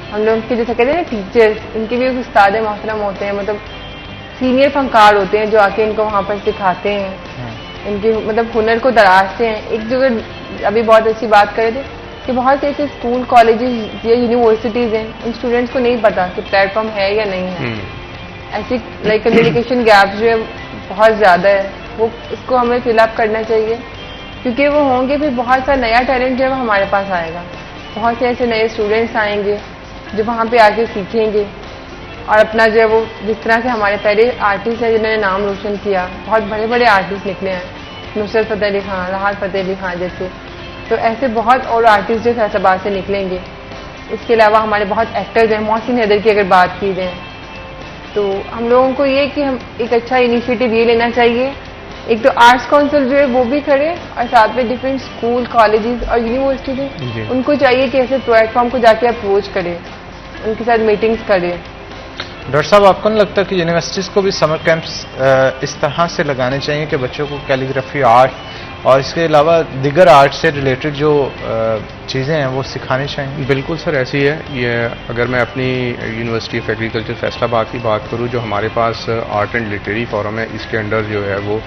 हम लोग के जैसे कहते हैं ना टीचर्स, इनके भी उस्ताद मोहतरम होते हैं, मतलब सीनियर फनकार होते हैं जो आके इनको वहाँ पर सिखाते हैं, इनके मतलब हुनर को तराशते हैं। एक जगह अभी बहुत अच्छी बात कर रहे थे कि बहुत से ऐसे स्कूल कॉलेजेस या यूनिवर्सिटीज़ हैं, उन स्टूडेंट्स को नहीं पता कि प्लेटफॉर्म है या नहीं है। ऐसी लाइक कम्युनिकेशन गैप जो है बहुत ज़्यादा है, वो इसको हमें फिलअप करना चाहिए, क्योंकि वो होंगे फिर बहुत सा नया टैलेंट जो है वो हमारे पास आएगा, बहुत से ऐसे नए स्टूडेंट्स आएंगे जो वहाँ पे आके सीखेंगे और अपना जो है वो, जिस तरह से हमारे पहले आर्टिस्ट हैं जिन्होंने नाम रोशन किया, बहुत बड़े बड़े आर्टिस्ट निकले हैं, नुसरत फ़तेह अली खान, राहत फ़तेह अली खान जैसे, तो ऐसे बहुत और आर्टिस्ट जो फैसलाबाद से निकलेंगे। इसके अलावा हमारे बहुत एक्टर्स हैं, मोहसिन हैदर की अगर बात की जाए तो हम लोगों को ये कि हम एक अच्छा इनिशिएटिव ये लेना चाहिए, एक तो आर्ट्स काउंसिल जो है वो भी खड़े, और साथ में डिफरेंट स्कूल कॉलेजेस और यूनिवर्सिटीज हैं, उनको चाहिए कि ऐसे प्लेटफॉर्म को जाके अप्रोच करें, उनके साथ मीटिंग्स करें। डॉक्टर साहब, आपको नहीं लगता कि यूनिवर्सिटीज़ को भी समर कैंप्स इस तरह से लगाने चाहिए कि बच्चों को कैलीग्राफी आर्ट और इसके अलावा दिगर आर्ट से रिलेटेड जो चीज़ें हैं वो सिखानी चाहिए? बिल्कुल सर, ऐसी है। ये अगर मैं अपनी यूनिवर्सिटी ऑफ एग्रीकल्चर फैसलाबाद की बात करूँ, जो हमारे पास आर्ट एंड लिटरेरी फोरम है, इसके अंडर जो है वो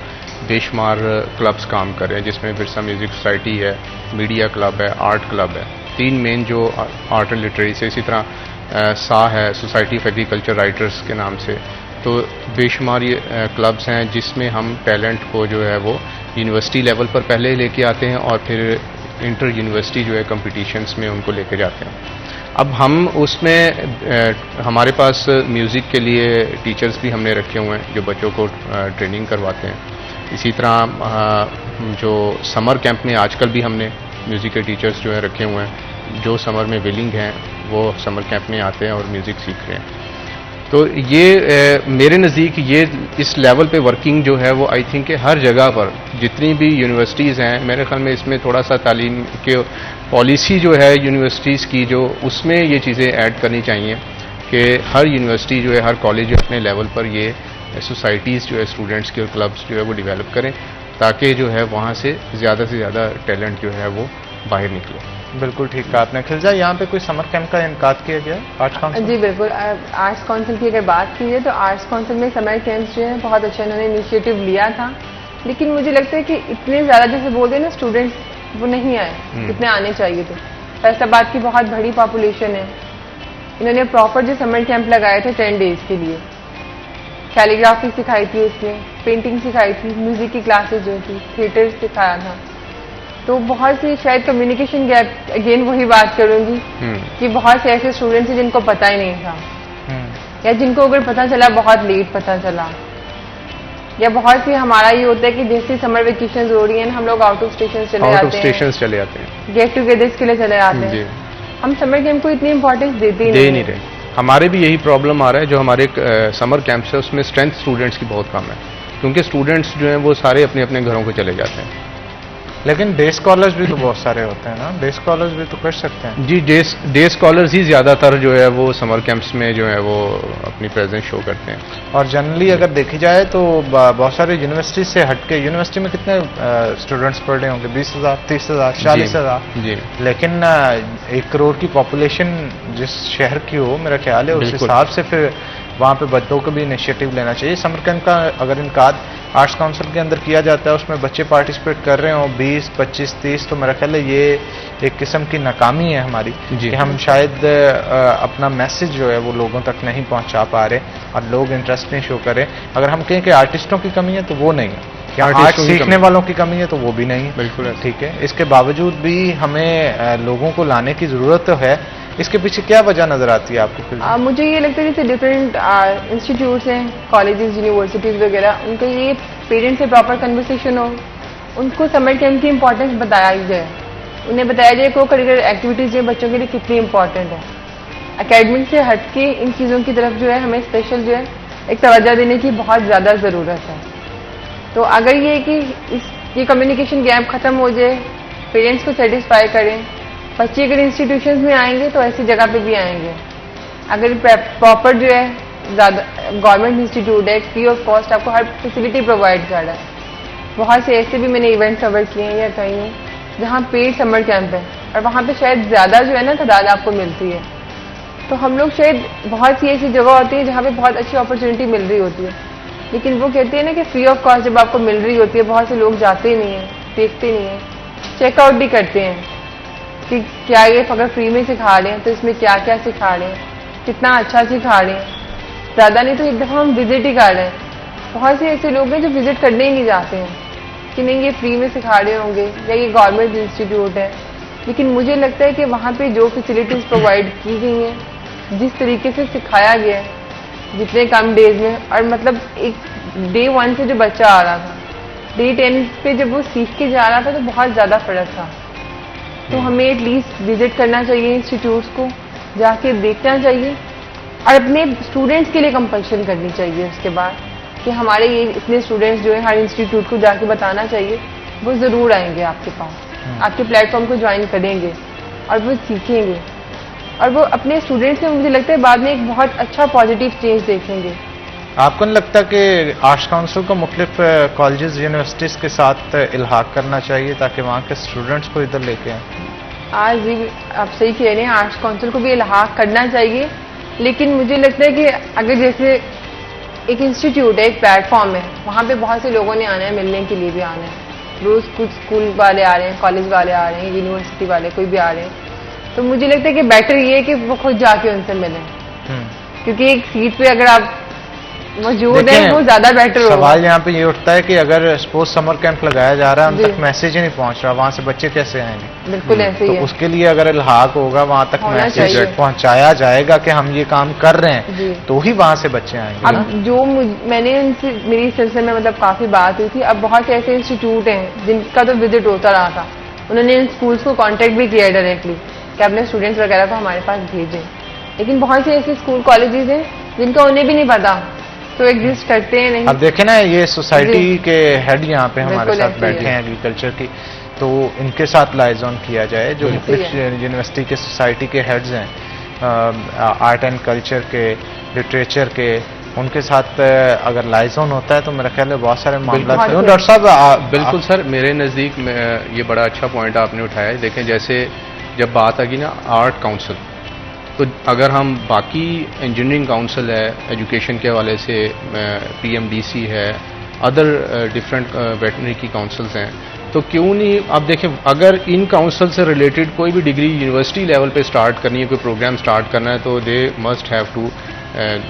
बेशुमार क्लब्स काम कर रहे हैं, जिसमें बिरसा म्यूज़िक सोसाइटी है, मीडिया क्लब है, आर्ट क्लब है, 3 मेन जो आर्ट एंड लिटरेरी से। इसी तरह सा है, सोसाइटी ऑफ एग्रीकल्चर राइटर्स के नाम से। तो बेशुमार ये क्लब्स हैं जिसमें हम टैलेंट को जो है वो यूनिवर्सिटी लेवल पर पहले लेके आते हैं और फिर इंटर यूनिवर्सिटी जो है कंपटीशंस में उनको लेके जाते हैं। अब हम उसमें हमारे पास म्यूज़िक के लिए टीचर्स भी हमने रखे हुए हैं जो बच्चों को ट्रेनिंग करवाते हैं। इसी तरह जो समर कैंप में आजकल भी हमने म्यूज़िक के टीचर्स जो है रखे हुए हैं, जो समर में विलिंग हैं वो समर कैंप में आते हैं और म्यूज़िक सीख रहे हैं। तो ये मेरे नज़दीक ये इस लेवल पे वर्किंग जो है वो आई थिंक हर जगह पर जितनी भी यूनिवर्सिटीज़ हैं, मेरे ख्याल में इसमें थोड़ा सा तालीम के पॉलिसी जो है यूनिवर्सिटीज़ की जो उसमें ये चीज़ें ऐड करनी चाहिए कि हर यूनिवर्सिटी जो है, हर कॉलेज जो अपने लेवल पर ये सोसाइटीज़ जो है स्टूडेंट्स के और क्लब्स जो है वो डेवलप करें, ताकि जो है वहाँ से ज़्यादा टैलेंट जो है वो बाहर निकले। बिल्कुल ठीक कहा आपने। खिलजा, यहाँ पे कोई समर कैंप का इनकाद किया गया आर्ट्स काउंसिल? जी बिल्कुल। आर्ट्स काउंसिल की अगर बात की जाए तो आर्ट्स काउंसिल में समर कैंप्स जो है बहुत अच्छा इन्होंने इनिशिएटिव लिया था, लेकिन मुझे लगता है कि इतने ज़्यादा जैसे बोलते हैं ना स्टूडेंट्स, वो नहीं आए जितने आने चाहिए थे। फैसलाबाद की बहुत बड़ी पॉपुलेशन है, इन्होंने प्रॉपर जो समर कैंप लगाए थे 10 डेज के लिए, कैलीग्राफी सिखाई थी, उसमें पेंटिंग सिखाई थी, म्यूजिक की क्लासेज जो थी, थिएटर सिखाया था। तो बहुत सी शायद कम्युनिकेशन गैप, अगेन वही बात करूंगी कि बहुत से ऐसे स्टूडेंट्स हैं जिनको पता ही नहीं था, या जिनको अगर पता चला बहुत लेट पता चला, या बहुत सी हमारा ये होता है कि जैसे समर वेकेशन हो रही है हम लोग आउट ऑफ स्टेशन चले जाते हैं, गेट टुगेदर्स के लिए चले जाते हैं। हम समर कैंप को इतनी इंपॉर्टेंस देते ही नहीं रहे। हमारे भी यही प्रॉब्लम आ रहा है, जो हमारे समर कैंप्स है उसमें स्ट्रेंथ स्टूडेंट्स की बहुत कम है, क्योंकि स्टूडेंट्स जो हैं वो सारे अपने अपने घरों को चले जाते हैं। लेकिन डे स्कॉलर्स भी तो बहुत सारे होते हैं ना, डे स्कॉलर्स भी तो कर सकते हैं। जी, डे स्कॉलर्स ही ज़्यादातर जो है वो समर कैंप्स में जो है वो अपनी प्रेजेंस शो करते हैं। और जनरली अगर देखी जाए तो बहुत सारे यूनिवर्सिटी से हटके, यूनिवर्सिटी में कितने स्टूडेंट्स पढ़ रहे होंगे? 20,000, 30,000, 40,000। जी। लेकिन 1 करोड़ की पॉपुलेशन जिस शहर की हो, मेरा ख्याल है उस हिसाब से फिर वहाँ पे बच्चों को भी इनिशिएटिव लेना चाहिए। समर कैंप का अगर इनकाद आर्ट्स काउंसिल के अंदर किया जाता है, उसमें बच्चे पार्टिसिपेट कर रहे हो 20, 25, 30, तो मेरा ख्याल है ये एक किस्म की नाकामी है हमारी कि हम शायद अपना मैसेज जो है वो लोगों तक नहीं पहुंचा पा रहे और लोग इंटरेस्ट नहीं शो करें। अगर हम कहें कि आर्टिस्टों की कमी है तो वो नहीं है, आर्ट सीखने वालों की कमी है तो वो भी नहीं है। बिल्कुल ठीक है। इसके बावजूद भी हमें लोगों को लाने की ज़रूरत तो है। इसके पीछे क्या वजह नजर आती है आपको? मुझे ये लगता है जैसे डिफरेंट इंस्टीट्यूट्स हैं, कॉलेजेस, यूनिवर्सिटीज़ वगैरह, उनका ये पेरेंट्स से प्रॉपर कन्वर्सेशन हो, उनको समर कैंप की इंपॉर्टेंस बताया जाए, उन्हें बताया जाए को करिकुलर एक्टिविटीज़ जो बच्चों के लिए कितनी इंपॉर्टेंट है। एकेडमिक से हट के इन चीज़ों की तरफ जो है हमें स्पेशल जो है एक तवज्जो देने की बहुत ज़्यादा ज़रूरत है। तो अगर ये कि ये कम्युनिकेशन गैप ख़त्म हो जाए, पेरेंट्स को सेटिस्फाई करें, बच्चे अगर इंस्टीट्यूशंस में आएंगे तो ऐसी जगह पे भी आएंगे। अगर प्रॉपर जो है ज़्यादा गवर्नमेंट इंस्टीट्यूट है, फ्री ऑफ कॉस्ट आपको हर फैसिलिटी प्रोवाइड कर रहा है। बहुत से ऐसे भी मैंने इवेंट कवर किए हैं या कहीं जहाँ पेड समर कैंप है और वहाँ पे शायद ज़्यादा जो है ना तादाद आपको मिलती है। तो हम लोग शायद बहुत सी ऐसी जगह होती है जहाँ पे बहुत अच्छी अपॉर्चुनिटी मिल रही होती है, लेकिन वो कहते हैं ना कि फ्री ऑफ कॉस्ट जब आपको मिल रही होती है, बहुत से लोग जाते ही नहीं हैं, देखते नहीं हैं, चेकआउट भी करते हैं कि क्या ये अगर फ्री में सिखा रहे हैं तो इसमें क्या क्या सिखा रहे हैं, कितना अच्छा सिखा रहे हैं। ज़्यादा नहीं तो एक दफ़ा हम विजिट ही कर रहे हैं। बहुत से ऐसे लोग हैं जो विजिट करने ही नहीं जाते हैं कि नहीं ये फ्री में सिखा रहे होंगे या ये गवर्नमेंट इंस्टीट्यूट है। लेकिन मुझे लगता है कि वहाँ पे जो फैसिलिटीज़ प्रोवाइड की गई हैं, जिस तरीके से सिखाया गया है, जितने कम डेज में, और मतलब एक डे 1 से जो बच्चा आ रहा था, डे 10 पे जब वो सीख के जा रहा था तो बहुत ज़्यादा फ़र्क था। तो हमें एटलीस्ट विजिट करना चाहिए इंस्टीट्यूट्स को, जाके देखना चाहिए और अपने स्टूडेंट्स के लिए कंपल्शन करनी चाहिए उसके बाद कि हमारे ये इतने स्टूडेंट्स जो है हर इंस्टीट्यूट को जाके बताना चाहिए, वो ज़रूर आएंगे आपके पास, आपके प्लेटफॉर्म को ज्वाइन करेंगे और वो सीखेंगे और वो अपने स्टूडेंट्स में मुझे लगता है बाद में एक बहुत अच्छा पॉजिटिव चेंज देखेंगे। आपको नहीं लगता कि आर्ट्स काउंसिल को मुख्तलिफ कॉलेजेस, यूनिवर्सिटीज़ के साथ इल्हाक करना चाहिए ताकि वहाँ के स्टूडेंट्स को इधर लेके आएँ? आज जी आप सही कह रहे हैं, आर्ट्स काउंसिल को भी इल्हाक करना चाहिए, लेकिन मुझे लगता है कि अगर जैसे एक इंस्टीट्यूट है, एक प्लेटफॉर्म है, वहाँ पे बहुत से लोगों ने आना है, मिलने के लिए भी आना है, रोज़ कुछ स्कूल वाले आ रहे हैं, कॉलेज वाले आ रहे हैं, यूनिवर्सिटी वाले कोई भी आ रहे हैं, तो मुझे लगता है कि बेटर ये है कि वो खुद जाके उनसे मिलें, क्योंकि एक सीट पे अगर आप मौजूद है वो ज्यादा बेटर होगा। सवाल यहाँ पे ये उठता है कि अगर सपोज समर कैंप लगाया जा रहा है, उन तक मैसेज ही नहीं पहुँच रहा, वहाँ से बच्चे कैसे आएंगे? बिल्कुल ऐसे ही तो है। उसके लिए अगर इल्हाक होगा, वहाँ तक मैसेज पहुँचाया जाएगा कि हम ये काम कर रहे हैं, तो ही वहाँ से बच्चे आएंगे। अब जो मैंने उनसे मेरी सिलसिले में मतलब काफी बात हुई थी, अब बहुत से ऐसे इंस्टीट्यूट हैं जिनका तो विजिट होता रहा था, उन्होंने इन स्कूल्स को कॉन्टेक्ट भी किया डायरेक्टली कि अपने स्टूडेंट्स वगैरह को हमारे पास भेजें, लेकिन बहुत से ऐसे स्कूल कॉलेजेस हैं जिनका उन्हें भी नहीं पता तो एग्जिस्ट करते हैं नहीं। अब देखें ना, ये सोसाइटी के हेड यहाँ पे हमारे बिल्कुल साथ ऐसे बैठे ही है। हैं एग्रीकल्चर की, तो इनके साथ लाइजॉन किया जाए जो बिल्कुल मुख्तलिफ यूनिवर्सिटी के सोसाइटी के हेड्स हैं, आर्ट एंड कल्चर के, लिटरेचर के, उनके साथ अगर लाइजॉन होता है तो मेरा ख्याल है बहुत सारे मामला। बिल्कुल। डॉक्टर साहब बिल्कुल सर, मेरे नज़दीक ये बड़ा अच्छा पॉइंट आपने उठाया है। देखें, जैसे जब बात आ गई ना आर्ट काउंसिल, तो अगर हम बाकी इंजीनियरिंग काउंसिल है एजुकेशन के हवाले से, PMDC है, अदर डिफरेंट वेटनरी की काउंसिल्स हैं, तो क्यों नहीं आप देखें, अगर इन काउंसिल से रिलेटेड कोई भी डिग्री यूनिवर्सिटी लेवल पे स्टार्ट करनी है, कोई प्रोग्राम स्टार्ट करना है, तो they must have to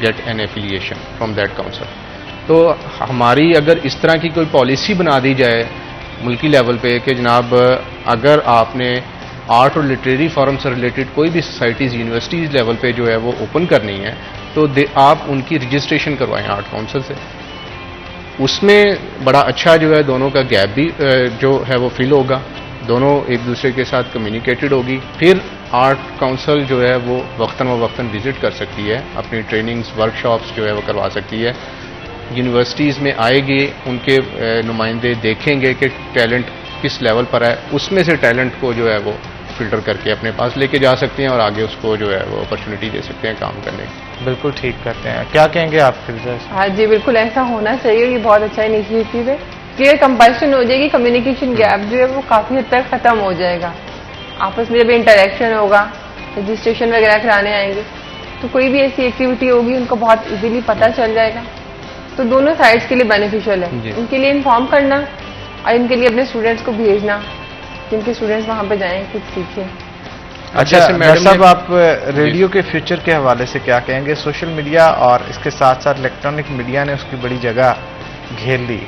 get an affiliation from that council. तो हमारी अगर इस तरह की कोई पॉलिसी बना दी जाए मुल्की लेवल पे कि जनाब अगर आपने आर्ट और लिटरेरी फॉरम से रिलेटेड कोई भी सोसाइटीज़ यूनिवर्सिटीज़ लेवल पे जो है वो ओपन करनी है, तो आप उनकी रजिस्ट्रेशन करवाएं आर्ट काउंसिल से। उसमें बड़ा अच्छा जो है दोनों का गैप भी जो है वो फिल होगा, दोनों एक दूसरे के साथ कम्युनिकेटेड होगी। फिर आर्ट काउंसिल जो है वो वक्तन विज़िट कर सकती है, अपनी ट्रेनिंग्स वर्कशॉप्स जो है वो करवा सकती है, यूनिवर्सिटीज़ में आएंगे, उनके नुमाइंदे देखेंगे कि टैलेंट किस लेवल पर है, उसमें से टैलेंट को जो है वो फिल्टर करके अपने पास लेके जा सकते हैं और आगे उसको जो है वो अपॉर्चुनिटी दे सकते हैं काम करने की। बिल्कुल ठीक करते हैं। क्या कहेंगे आप फिर? हाँ जी, बिल्कुल ऐसा होना चाहिए। ये बहुत अच्छा इनिशिएटिव है। क्लियर कंपैशन हो जाएगी, कम्युनिकेशन गैप जो है वो काफ़ी हद तक ख़त्म हो जाएगा। आपस में जब इंटरेक्शन होगा, रजिस्ट्रेशन वगैरह कराने आएंगे तो कोई भी ऐसी एक्टिविटी होगी उनको बहुत इजीली पता चल जाएगा। तो दोनों साइड्स के लिए बेनिफिशियल है, इनके लिए इन्फॉर्म करना और इनके लिए अपने स्टूडेंट्स को भेजना, जिनके स्टूडेंट्स वहाँ पे जाएं, कुछ सीखें। अच्छा डॉक्टर साहब, आप रेडियो के फ्यूचर के हवाले से क्या कहेंगे? सोशल मीडिया और इसके साथ साथ इलेक्ट्रॉनिक मीडिया ने उसकी बड़ी जगह घेर ली।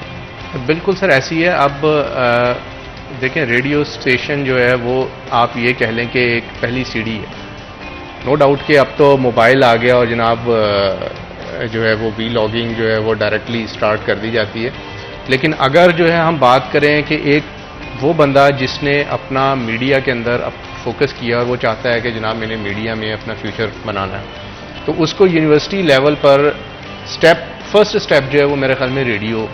बिल्कुल सर, ऐसी है। अब देखें, रेडियो स्टेशन जो है वो आप ये कह लें कि एक पहली सीढ़ी है। नो डाउट कि अब तो मोबाइल आ गया और जनाब जो है वो वीलॉगिंग जो है वो डायरेक्टली स्टार्ट कर दी जाती है। लेकिन अगर जो है हम बात करें कि एक वो बंदा जिसने अपना मीडिया के अंदर फोकस किया और वो चाहता है कि जनाब मैंने मीडिया में अपना फ्यूचर बनाना है, तो उसको यूनिवर्सिटी लेवल पर फर्स्ट स्टेप जो है वो मेरे ख्याल में रेडियो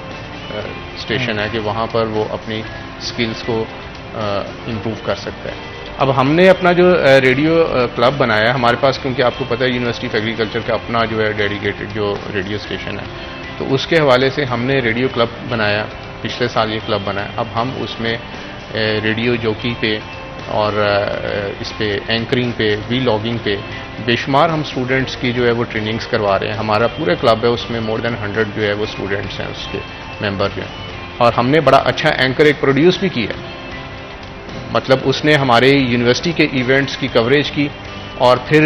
स्टेशन है कि वहाँ पर वो अपनी स्किल्स को इम्प्रूव कर सकता है। अब हमने अपना जो रेडियो क्लब बनाया है हमारे पास, क्योंकि आपको पता है यूनिवर्सिटी ऑफ एग्रीकल्चर का अपना जो है डेडिकेटेड जो रेडियो स्टेशन है, तो उसके हवाले से हमने रेडियो क्लब बनाया। पिछले साल ये क्लब बनाया। अब हम उसमें रेडियो जॉकी पे और इस पे एंकरिंग पे, वीलॉगिंग पे बेशुमार हम स्टूडेंट्स की जो है वो ट्रेनिंग्स करवा रहे हैं। हमारा पूरा क्लब है, उसमें मोर देन 100 जो है वो स्टूडेंट्स हैं, उसके मेंबर जो हैं। और हमने बड़ा अच्छा एंकर एक प्रोड्यूस भी किया, मतलब उसने हमारे यूनिवर्सिटी के इवेंट्स की कवरेज की और फिर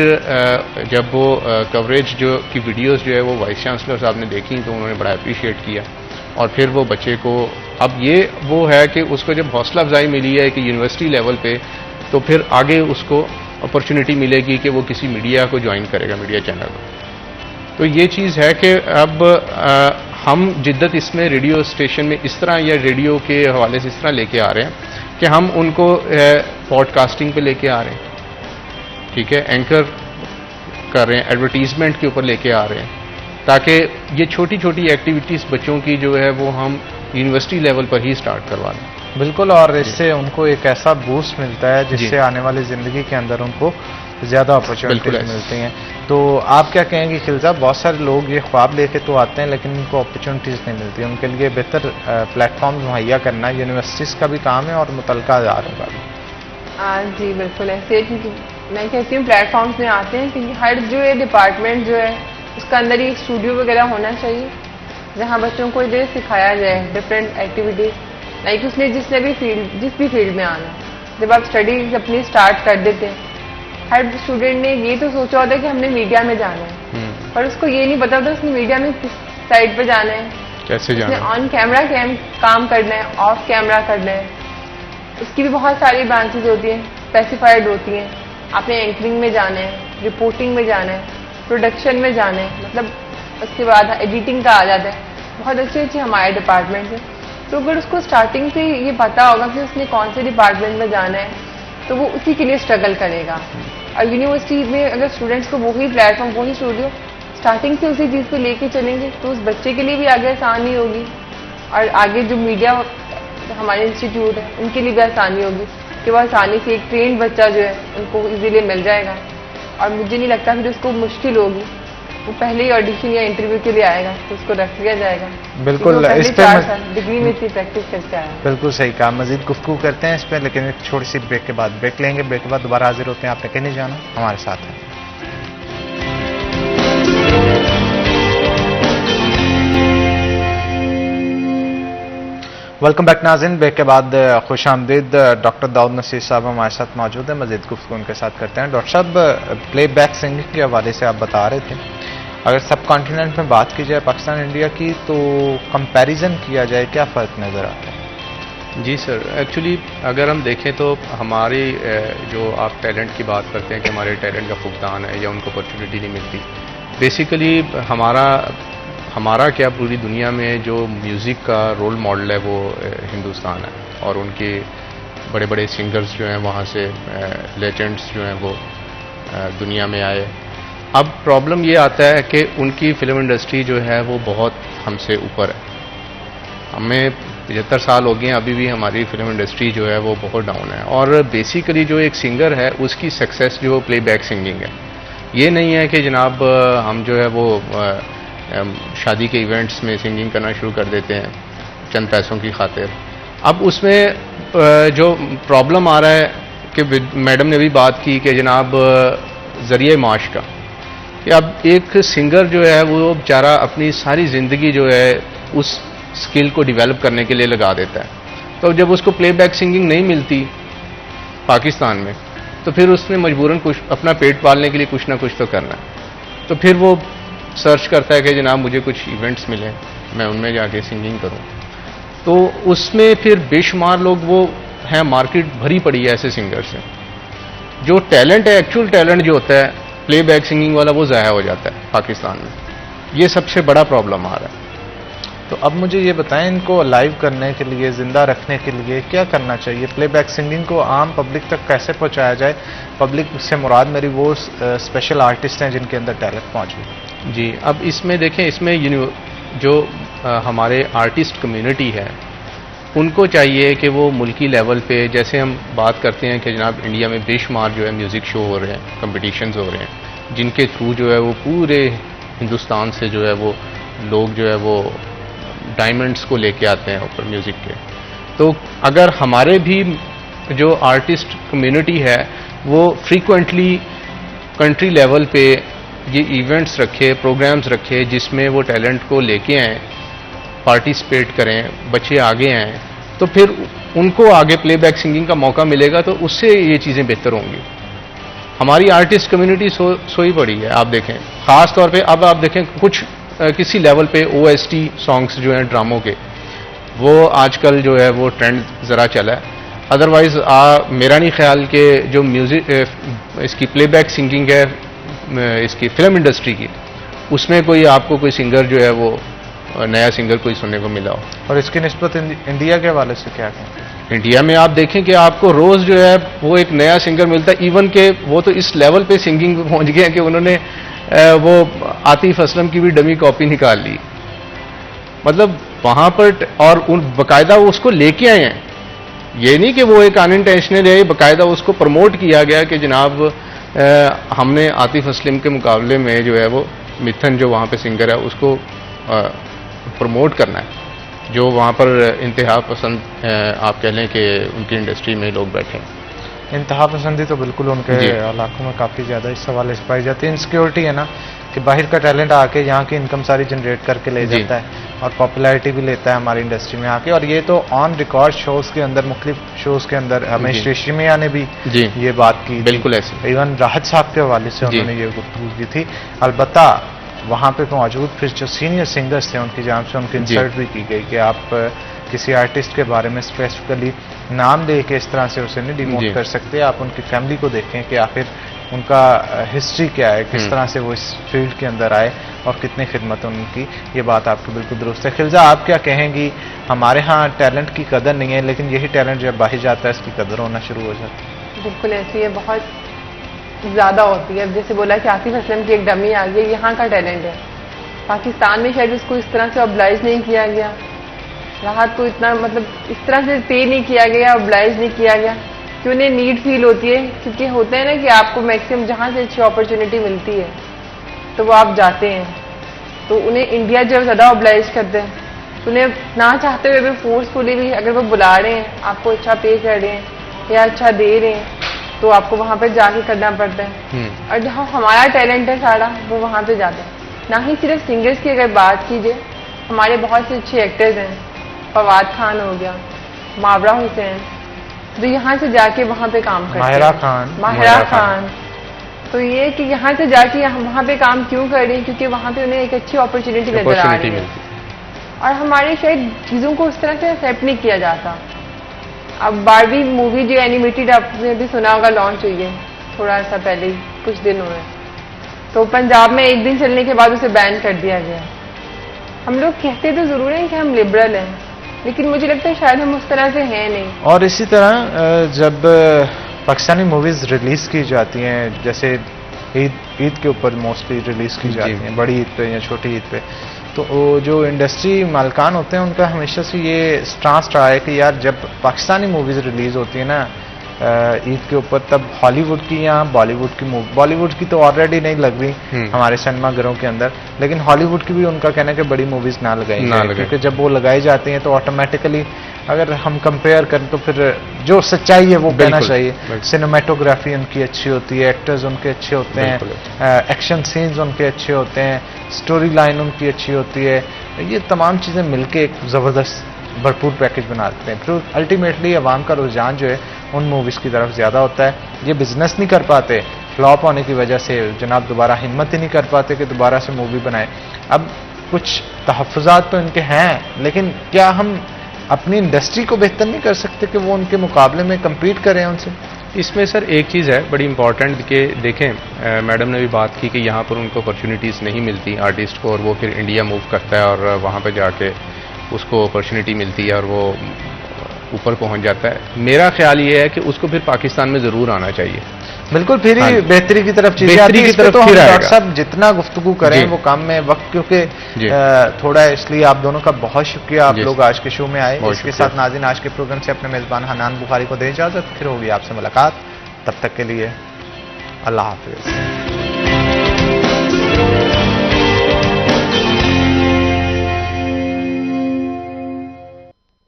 जब वो कवरेज जो की वीडियोस जो है वो वाइस चांसलर साहब ने देखी तो उन्होंने बड़ा अप्रिशिएट किया। और फिर वो बच्चे को अब ये वो है कि उसको जब हौसला अफजाई मिली है कि यूनिवर्सिटी लेवल पे, तो फिर आगे उसको अपॉर्चुनिटी मिलेगी कि वो किसी मीडिया को ज्वाइन करेगा, मीडिया चैनल। तो ये चीज़ है कि अब हम जिद्दत इसमें रेडियो स्टेशन में इस तरह या रेडियो के हवाले से इस तरह लेके आ रहे हैं कि हम उनको पॉडकास्टिंग पे लेके आ रहे हैं, ठीक है, एंकर कर रहे हैं, एडवर्टीजमेंट के ऊपर लेके आ रहे हैं, ताकि ये छोटी छोटी एक्टिविटीज़ बच्चों की जो है वो हम यूनिवर्सिटी लेवल पर ही स्टार्ट करवा दें। बिल्कुल, और इससे उनको एक ऐसा बूस्ट मिलता है जिससे आने वाली ज़िंदगी के अंदर उनको ज़्यादा अपॉर्चुनिटीज मिलती हैं। तो आप क्या कहेंगे खिल साहब? बहुत सारे लोग ये ख्वाब लेके तो आते हैं लेकिन उनको अपॉर्चुनिटीज़ नहीं मिलती। उनके लिए बेहतर प्लेटफॉर्म मुहैया करना यूनिवर्सिटीज़ का भी काम है और मुतल्लिका इदारों का भी। जी बिल्कुल ऐसे, क्योंकि मैं कहती हूँ प्लेटफॉर्म्स में आते हैं क्योंकि हर जो है डिपार्टमेंट जो है उसका अंदर ही स्टूडियो वगैरह होना चाहिए जहाँ बच्चों को इधर सिखाया जाए डिफरेंट एक्टिविटीज़, लाइक उसने जिस भी फील्ड में आना। जब आप स्टडीज अपनी स्टार्ट कर देते हैं, हर स्टूडेंट ने ये तो सोचा होता है कि हमने मीडिया में जाना है, पर उसको ये नहीं पता होता उसने मीडिया में किस साइड पर जाना है, कैसे जाना है, ऑन कैमरा काम करना है, ऑफ कैमरा करना है। उसकी भी बहुत सारी ब्रांचेज होती हैं, स्पेसिफाइड होती हैं। आपने एंकरिंग में जाना है, रिपोर्टिंग में जाना है, प्रोडक्शन में जाना है, मतलब उसके बाद एडिटिंग का आ जाता है। बहुत अच्छे अच्छे हमारे डिपार्टमेंट हैं। तो अगर उसको स्टार्टिंग से ये पता होगा कि उसने कौन से डिपार्टमेंट में जाना है तो वो उसी के लिए स्ट्रगल करेगा। और यूनिवर्सिटी में अगर स्टूडेंट्स को वही प्लेटफॉर्म, वही स्टूडियो स्टार्टिंग से उसी चीज़ पे लेके चलेंगे तो उस बच्चे के लिए भी आगे आसानी होगी और आगे जो मीडिया हमारे इंस्टीट्यूट है उनके लिए भी आसानी होगी कि वो आसानी से एक ट्रेंड बच्चा जो है उनको इजीली मिल जाएगा और मुझे नहीं लगता फिर उसको मुश्किल होगी। वो पहले ही ऑडिशन या इंटरव्यू के लिए आएगा तो उसको रख दिया जाएगा। बिल्कुल, पहले इस पे 4 साल डिग्री में इतनी प्रैक्टिस करके आया। बिल्कुल सही कहा। मजीद गुफ्तगू करते हैं इस पर, लेकिन एक छोटी सी ब्रेक के बाद ब्रेक लेंगे। ब्रेक के बाद दोबारा हाजिर होते हैं। आपने कहीं नहीं जाना, हमारे साथ है। वेलकम बैक नाज़रीन। ब्रेक के बाद खुश आमदीद। डॉक्टर दाऊद नसीर साहब हमारे साथ मौजूद हैं। मजीद गुफ्तगू उनके साथ करते हैं। डॉक्टर साहब, प्ले बैक सिंगिंग के हवाले से आप बता रहे थे, अगर सब कॉन्टिनेंट में बात की जाए पाकिस्तान इंडिया की, तो कंपैरिजन किया जाए क्या फ़र्क नज़र आता है? जी सर, एक्चुअली अगर हम देखें तो हमारी जो आप टैलेंट की बात करते हैं कि हमारे टैलेंट का फुकदान है या उनको अपॉर्चुनिटी नहीं मिलती, बेसिकली हमारा क्या पूरी दुनिया में जो म्यूज़िक का रोल मॉडल है वो हिंदुस्तान है और उनके बड़े बड़े सिंगर्स जो हैं वहाँ से लेजेंड्स जो हैं वो दुनिया में आए। अब प्रॉब्लम ये आता है कि उनकी फ़िल्म इंडस्ट्री जो है वो बहुत हमसे ऊपर है। हमें 75 साल हो गए हैं, अभी भी हमारी फिल्म इंडस्ट्री जो है वो बहुत डाउन है और बेसिकली जो एक सिंगर है उसकी सक्सेस जो प्लेबैक सिंगिंग है। ये नहीं है कि जनाब हम जो है वो शादी के इवेंट्स में सिंगिंग करना शुरू कर देते हैं चंद पैसों की खातिर। अब उसमें जो प्रॉब्लम आ रहा है कि मैडम ने भी बात की कि जनाब ज़रिए माश का, कि अब एक सिंगर जो है वो बेचारा अपनी सारी ज़िंदगी जो है उस स्किल को डेवलप करने के लिए लगा देता है। तो जब उसको प्लेबैक सिंगिंग नहीं मिलती पाकिस्तान में तो फिर उसने मजबूरन कुछ अपना पेट पालने के लिए कुछ ना कुछ तो करना है। तो फिर वो सर्च करता है कि जनाब मुझे कुछ इवेंट्स मिले, मैं उनमें जाके सिंगिंग करूं। तो उसमें फिर बेशुमार लोग वो हैं, मार्केट भरी पड़ी है ऐसे सिंगर से। जो टैलेंट है, एक्चुअल टैलेंट जो होता है प्लेबैक सिंगिंग वाला, वो ज़ाया हो जाता है पाकिस्तान में। ये सबसे बड़ा प्रॉब्लम आ रहा है। तो अब मुझे ये बताएं, इनको लाइव करने के लिए, ज़िंदा रखने के लिए क्या करना चाहिए? प्लेबैक सिंगिंग को आम पब्लिक तक कैसे पहुंचाया जाए? पब्लिक से मुराद मेरी वो स्पेशल आर्टिस्ट हैं जिनके अंदर टैलेंट मौजूद है। जी, अब इसमें देखें, इसमें जो हमारे आर्टिस्ट कम्युनिटी है उनको चाहिए कि वो मुल्की लेवल पे, जैसे हम बात करते हैं कि जनाब इंडिया में बेशुमार जो है म्यूज़िक शो हो रहे हैं, कंपटीशंस हो रहे हैं, जिनके थ्रू जो है वो पूरे हिंदुस्तान से जो है वो लोग जो है वो डायमंड्स को लेके आते हैं ऊपर म्यूज़िक के। तो अगर हमारे भी जो आर्टिस्ट कम्युनिटी है वो फ्रीक्वेंटली कंट्री लेवल पे ये इवेंट्स रखे, प्रोग्राम्स रखे, जिसमें वो टैलेंट को लेके आएँ, पार्टिसिपेट करें, बच्चे आगे आएँ, तो फिर उनको आगे प्लेबैक सिंगिंग का मौका मिलेगा, तो उससे ये चीज़ें बेहतर होंगी। हमारी आर्टिस्ट कम्युनिटी सोई पड़ी है। आप देखें ख़ास तौर पे, अब आप देखें कुछ किसी लेवल पे OST सॉन्ग्स जो हैं ड्रामों के, वो आजकल जो है वो ट्रेंड ज़रा चला है। अदरवाइज़ मेरा नहीं ख्याल कि जो म्यूज़िक इसकी प्लेबैक सिंगिंग है इसकी फिल्म इंडस्ट्री की, उसमें कोई आपको कोई सिंगर जो है वो नया सिंगर कोई सुनने को मिला हो। और इसकी निस्बत इंडिया के हवाले से क्या कहें? इंडिया में आप देखें कि आपको रोज़ जो है वो एक नया सिंगर मिलता है। इवन के वो तो इस लेवल पे सिंगिंग पे पहुंच गए हैं कि उन्होंने वो आतिफ असलम की भी डमी कॉपी निकाल ली। मतलब वहाँ पर, और उन बाकायदा उसको लेके आए हैं। ये नहीं कि वो एक अनइंटेंशनल है, बाकायदा उसको प्रमोट किया गया कि जनाब हमने आतिफ असलम के मुकाबले में जो है वो मिथन जो वहाँ पे सिंगर है उसको प्रमोट करना है। जो वहाँ पर इंतहा पसंद आप कह लें कि उनकी इंडस्ट्री में लोग बैठे हैं। इंतहा पसंदी तो बिल्कुल उनके इलाकों में काफ़ी ज़्यादा इस हवाले से पाई जाती है। इनसिक्योरिटी है ना कि बाहर का टैलेंट आके यहाँ की इनकम सारी जनरेट करके ले जाता है और पॉपुलैरिटी भी लेता है हमारी इंडस्ट्री में आके। और ये तो ऑन रिकॉर्ड शोज़ के अंदर, मुख्तलिफ शोज़ के अंदर हमें रेशमिया ने भी ये बात की, बिल्कुल ऐसे। इवन राहत साहब के हवाले से उन्होंने ये गुफ्तगू की थी। अलबत्ता वहाँ पे मौजूद फिर जो सीनियर सिंगर्स थे उनकी जान से उनकी इंसल्ट भी की गई कि आप किसी आर्टिस्ट के बारे में स्पेसिफिकली नाम दे के इस तरह से उसे नहीं डिमोट कर सकते। आप उनकी फैमिली को देखें कि आखिर उनका हिस्ट्री क्या है, किस तरह से वो इस फील्ड के अंदर आए और कितनी खिदमत उनकी। ये बात आपकी बिल्कुल दुरुस्त है। खिलजा, आप क्या कहेंगी? हमारे यहाँ टैलेंट की कदर नहीं है, लेकिन यही टैलेंट जब बाहर जाता है इसकी कदर होना शुरू हो जाती है। बिल्कुल ऐसी है। बहुत ज़्यादा होती है। जैसे बोला कि आतिफ असलम की एक डमी आ गई, यहाँ का टैलेंट है। पाकिस्तान में शायद उसको इस तरह से ऑब्लाइज नहीं किया गया, राहत को इतना मतलब इस तरह से पे नहीं किया गया, ऑब्लाइज नहीं किया गया कि उन्हें नीड फील होती है। क्योंकि होता है ना कि आपको मैक्सिमम जहाँ से अच्छी अपॉर्चुनिटी मिलती है तो वो आप जाते हैं, तो उन्हें इंडिया जब ज़्यादा ऑब्लाइज करते हैं तो उन्हें ना चाहते हुए भी फोर्सफुली भी अगर वो बुला रहे हैं, आपको अच्छा पे कर रहे हैं या अच्छा दे रहे हैं, तो आपको वहाँ पर जाके करना पड़ता है। और जहाँ हमारा टैलेंट है सारा वो वहाँ पे जाता है। ना ही सिर्फ सिंगर्स की अगर बात कीजिए, हमारे बहुत से अच्छे एक्टर्स हैं, फवाद खान हो गया, मावरा हुसैन, जो यहाँ से जाके वहाँ पे काम करते हैं। माहिरा खान। तो ये कि यहाँ से जाके वहाँ पे काम क्यों कर रही है, क्योंकि वहाँ पे उन्हें एक अच्छी अपॉर्चुनिटी नजर आ रही है। और हमारे शायद चीज़ों को उस तरह से एक्सेप्ट नहीं किया जाता। अब बारबी मूवी जो एनिमेटेड आपने भी सुना होगा लॉन्च हुई है थोड़ा सा पहले ही, कुछ दिन हुए, तो पंजाब में एक दिन चलने के बाद उसे बैन कर दिया गया। हम लोग कहते तो जरूर हैं कि हम लिबरल हैं, लेकिन मुझे लगता है शायद हम उस तरह से हैं नहीं। और इसी तरह जब पाकिस्तानी मूवीज़ रिलीज़ की जाती हैं, जैसे ईद के ऊपर मोस्टली रिलीज़ की जाती हैं, बड़ी ईद पे या छोटी ईद पे, तो जो इंडस्ट्री मालकान होते हैं उनका हमेशा से ये स्टांस रहा है कि यार जब पाकिस्तानी मूवीज़ रिलीज़ होती है ना ईद के ऊपर, तब हॉलीवुड की या बॉलीवुड की मूवी, बॉलीवुड की तो ऑलरेडी नहीं लग रही हमारे सिनेमा घरों के अंदर, लेकिन हॉलीवुड की भी उनका कहना है कि बड़ी मूवीज़ ना लगाई जाए, क्योंकि जब वो लगाई जाती हैं तो ऑटोमेटिकली अगर हम कंपेयर करें तो फिर जो सच्चाई है वो कहना चाहिए। सिनेमेटोग्राफी उनकी अच्छी होती है, एक्टर्स उनके अच्छे होते हैं, एक्शन सीन्स उनके अच्छे होते हैं, स्टोरी लाइन उनकी अच्छी होती है, ये तमाम चीज़ें मिलके एक ज़बरदस्त भरपूर पैकेज बनाते हैं। फिर अल्टीमेटली अवाम का रुझान जो है उन मूवीज़ की तरफ ज़्यादा होता है। ये बिजनेस नहीं कर पाते, फ्लॉप होने की वजह से जनाब दोबारा हिम्मत ही नहीं कर पाते कि दोबारा से मूवी बनाए। अब कुछ तहफ़्फ़ुज़ात तो इनके हैं, लेकिन क्या हम अपनी इंडस्ट्री को बेहतर नहीं कर सकते कि वो उनके मुकाबले में कम्पीट करें उनसे? इसमें सर एक चीज़ है बड़ी इंपॉर्टेंट कि देखें, मैडम ने भी बात की कि यहाँ पर उनको अपॉर्चुनिटीज़ नहीं मिलती आर्टिस्ट को, और वो फिर इंडिया मूव करता है और वहाँ पर जाके उसको अपॉर्चुनिटी मिलती है और वो ऊपर पहुँच जाता है। मेरा ख्याल ये है कि उसको फिर पाकिस्तान में ज़रूर आना चाहिए। बिल्कुल, फिर ही बेहतरी की तरफ चीजें आती हैं। इस पे तो हम डॉक्टर साहब जितना गुफ्तगू करें वो कम में वक्त, क्योंकि थोड़ा इसलिए आप दोनों का बहुत शुक्रिया, आप लोग आज के शो में आए। इसके साथ नाज़रीन आज के प्रोग्राम से अपने मेज़बान हनान बुखारी को दे इजाज़त, फिर होगी आपसे मुलाकात, तब तक के लिए अल्लाह हाफिज़।